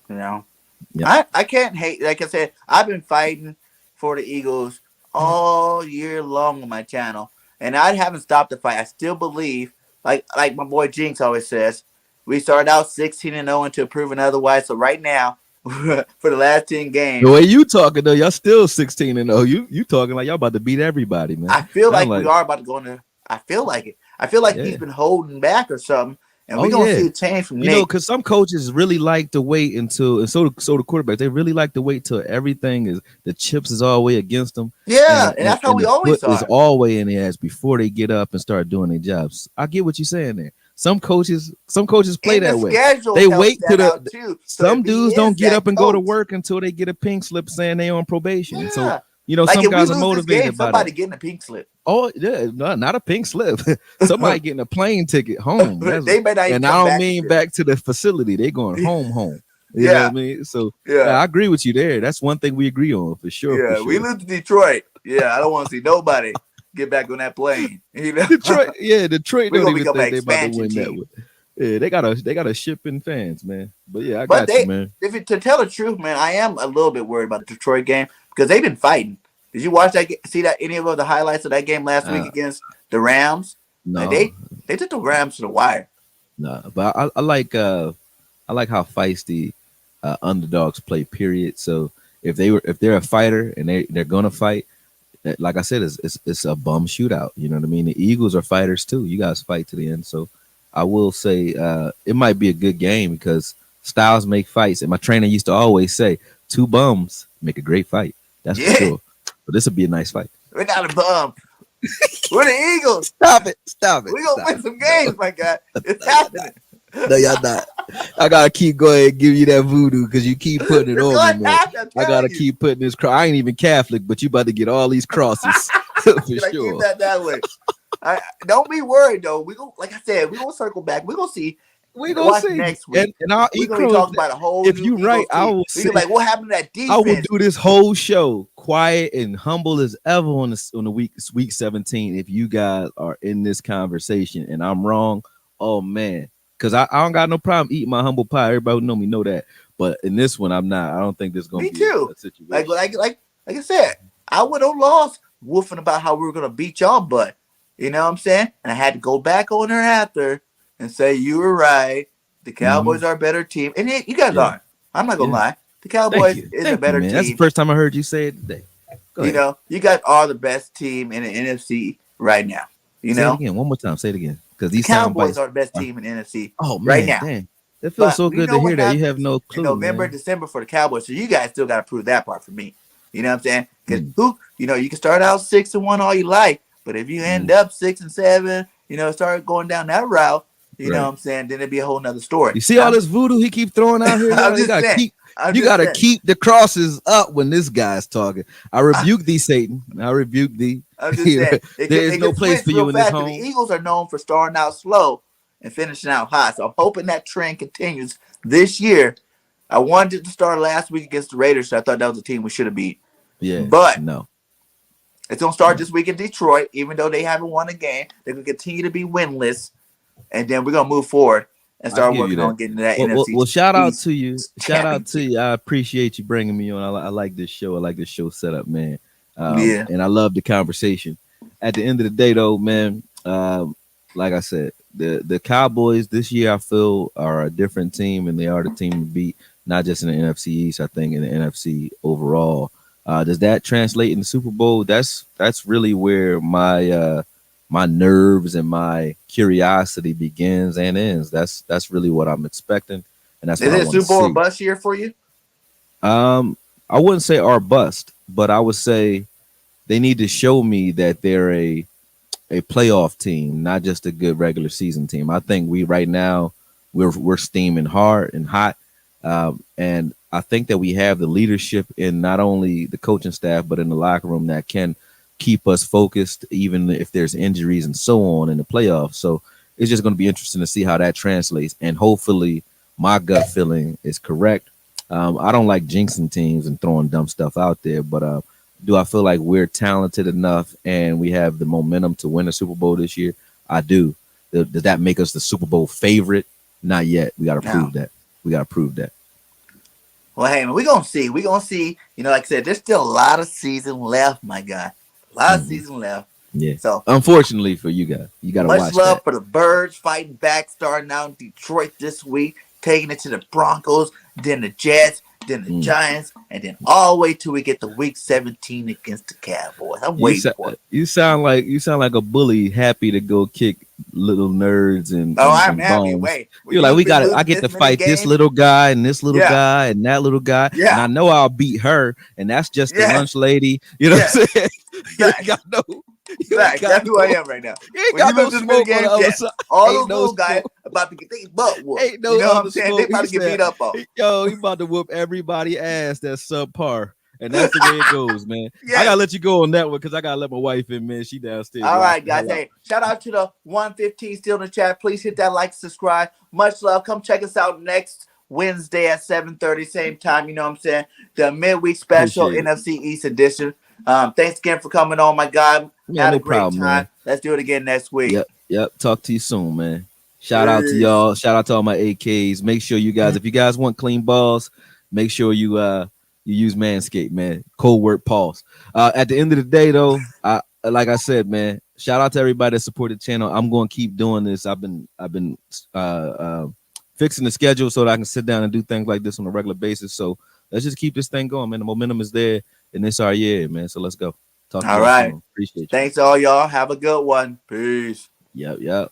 You know, Yeah. I can't hate. Like I said, I've been fighting for the Eagles all year long on my channel, and I haven't stopped the fight. I still believe, like my boy Jinx always says, we started out 16-0 until proven otherwise. So right now, for the last 10 The games, way you talking though, y'all still 16-0. You talking like y'all about to beat everybody, man. I feel Sound like we are about to go into. I feel like it. I feel like he's yeah. been holding back or something, and Oh we're gonna yeah. see a change from You know, Nick. because some coaches really like to wait until, and so the quarterbacks, they really like to wait till everything is the chips is all the way against them, Yeah, and that's how and we the foot always is are. all the way in their ass before they get up and start doing their jobs. I get what you're saying there. Some coaches play And the that way. schedule They helps wait to that out the. too. So Some if he dudes don't is get that up and go to coach, work until they get a pink slip saying they on probation. And so yeah. Like some if we guys are lose this game, motivated by that. somebody getting a pink slip. Oh yeah, no, not a pink slip. Somebody getting a plane ticket home. They may not even And come I don't back mean again. back to the facility. They going home. You know what Yeah, I mean? So yeah, I agree with you there. That's one thing we agree on for sure. For yeah. We sure. lose to Detroit. Yeah, I don't want to see nobody get back on that plane. Detroit We're don't gonna even become an think they about to expansion win that team. one. Yeah, they gotta ship in fans, man. But yeah, I But got you, man. to tell the truth, man, I am a little bit worried about the Detroit game because they've been fighting. Did you watch that? See that any of the highlights of that game last week Uh, against the Rams? Like no, they took the Rams to the wire. no. But I like how feisty underdogs play. Period. So if they're a fighter and they're gonna fight, like I said, it's a bum shootout. You know what I mean? The Eagles are fighters too. You guys fight to the end. So I will say it might be a good game because styles make fights. And my trainer used to always say, two bums make a great fight. That's for Yeah, sure. But this will be a nice fight. we're not a bum. We're the Eagles. Stop it. We're gonna win some games, my guy. It's happening. No, y'all not. I gotta keep going and give you that voodoo because you keep putting it It's on going me, to man. happen, I'm I gotta telling you. keep putting this. I ain't even Catholic, but you about to get all these crosses for Can I keep sure. that way? Don't be worried though. We go, like I said, we gonna circle back. We gonna see. We gonna Watch see, next week. and I'll We're eat gonna be crow talking about a whole if new you right. Eagles I team. will We say can like, what happened to that I will defense? do this whole show quiet and humble as ever on the week 17. If you guys are in this conversation and I'm wrong, oh man, because I don't got no problem eating my humble pie. Everybody who know me know that. But in this one, I'm not. I don't think this is gonna Me be too. a Like situation. like like like I said, I would have lost woofing about how we were gonna beat y'all, but you know what I'm saying? And I had to go back on her after and say you were right. The Mm-hmm. Cowboys are a better team, and you guys Yeah, aren't. I'm not gonna yeah. lie. The Cowboys is a Thank you, better man. That's the team. first time I heard you say it today. Go You ahead. know, you guys are the best team in the NFC right now. You Say it know, again. One more time. Say it again. Because the these sound Cowboys bites. are the best uh, team in the NFC oh right man, now. damn. It feels But so we good know to what hear that. You have happens no in clue, November and man. December for the Cowboys. So you guys still got to prove that part for me. You know what I'm saying? Because Mm, you can start out 6-1 all you like, but if you end mm, up 6-7, start going down that route, you know what right. I'm saying? Then it'd be a whole nother story. You see all this voodoo he keep throwing out here, I'm y'all. just saying. I'm You just gotta saying. keep the crosses up when this guy's talking. I I, rebuke thee, Satan. I rebuke thee. I'm just saying. There is It no could place switch for real you in this fast because the home. Eagles are known for starting out slow and finishing out hot. So I'm hoping that trend continues this year. I wanted to start last week against the Raiders. So I thought that was a team we should have beat. Yeah, But no, it's gonna start no. this week in Detroit. Even though they haven't won a game, they're gonna continue to be winless, and then we're gonna move forward and I start give you working that. on getting to that Well, NFC shout out East to you. Shout out to championship. you. I appreciate you bringing me on. I like this show. I like this show setup, man. Yeah, And I love the conversation. At the end of the day, though, man, like I said, the Cowboys this year I feel are a different team, and they are the team to beat. Not just in the NFC East, I think in the NFC overall. Does that translate in the Super Bowl? That's really where my nerves and my curiosity begins and ends. That's really what I'm expecting, and that's is what I it a want to Super Bowl or see. bust year for you? Um, I wouldn't say our bust, but I would say they need to show me that they're a playoff team, not just a good regular season team. I think we right now we're steaming hard and hot, and I think that we have the leadership in not only the coaching staff but in the locker room that can keep us focused, even if there's injuries and so on in the playoffs. So it's just going to be interesting to see how that translates, and hopefully my gut feeling is correct. I don't like jinxing teams and throwing dumb stuff out there, but do I feel like we're talented enough and we have the momentum to win a Super Bowl this year? I do. Does that make us the Super Bowl favorite? Not yet. We got to No. prove that. We got to prove that. Well, hey man, we're gonna see. We're gonna see. Like I said, there's still a lot of season left, my guy. A lot of Mhm. season left. Yeah. So Unfortunately for you guys, you got to much watch love that. for the Birds fighting back, starting out in Detroit this week, taking it to the Broncos, then the Jets, then the Mm. Giants, and then all the way till we get to week 17 against the Cowboys. I'm You waiting sa- for it. you sound like a bully, happy to go kick little nerds Oh, I'm and happy. bums. Wait, when You're like, you've we been got it. I losing get this to many fight this games, little guy and this little yeah, guy and that little guy, and I yeah, know I'll beat her, and that's just the yes, lunch lady. You know what yes, I'm saying? You ain't got facts, no, you ain't facts. got That's who I no, am right now. you ain't When you got no lose this many smoke on the games, other yeah, side. all Ain't those no little guys smoke. about to get their butt whooped. Ain't You no know what other I'm saying? They smoke. about He to get said, beat up on. yo, he about to whoop everybody ass that's subpar. And that's the way it goes, man. I Yes. gotta let you go on that one because I gotta let my wife in, man. She downstairs All rocking right, the guys. hell out. Hey, shout out to the 115 still in the chat. Please hit that like, subscribe. Much love. Come check us out next Wednesday at 7:30, same time. You know what I'm saying? The midweek special Appreciate it. NFC East edition. Thanks again for coming on, my guy. Yeah, Had a no great problem, time. man. Let's do it again next week. Yep. Talk to you soon, man. Shout out to Peace. y'all. Shout out to all my AKs. Make sure you guys, if you guys want clean balls, make sure you use Manscaped, man. Cold word pause. At the end of the day, though, like I said, man, shout out to everybody that supported the channel. I'm going to keep doing this. I've been uh, uh, fixing the schedule so that I can sit down and do things like this on a regular basis. So let's just keep this thing going, man. The momentum is there, and it's our year, man. So let's go. Talk to All y'all right. soon. Appreciate you. Thanks, all y'all. Have a good one. Peace. Yep.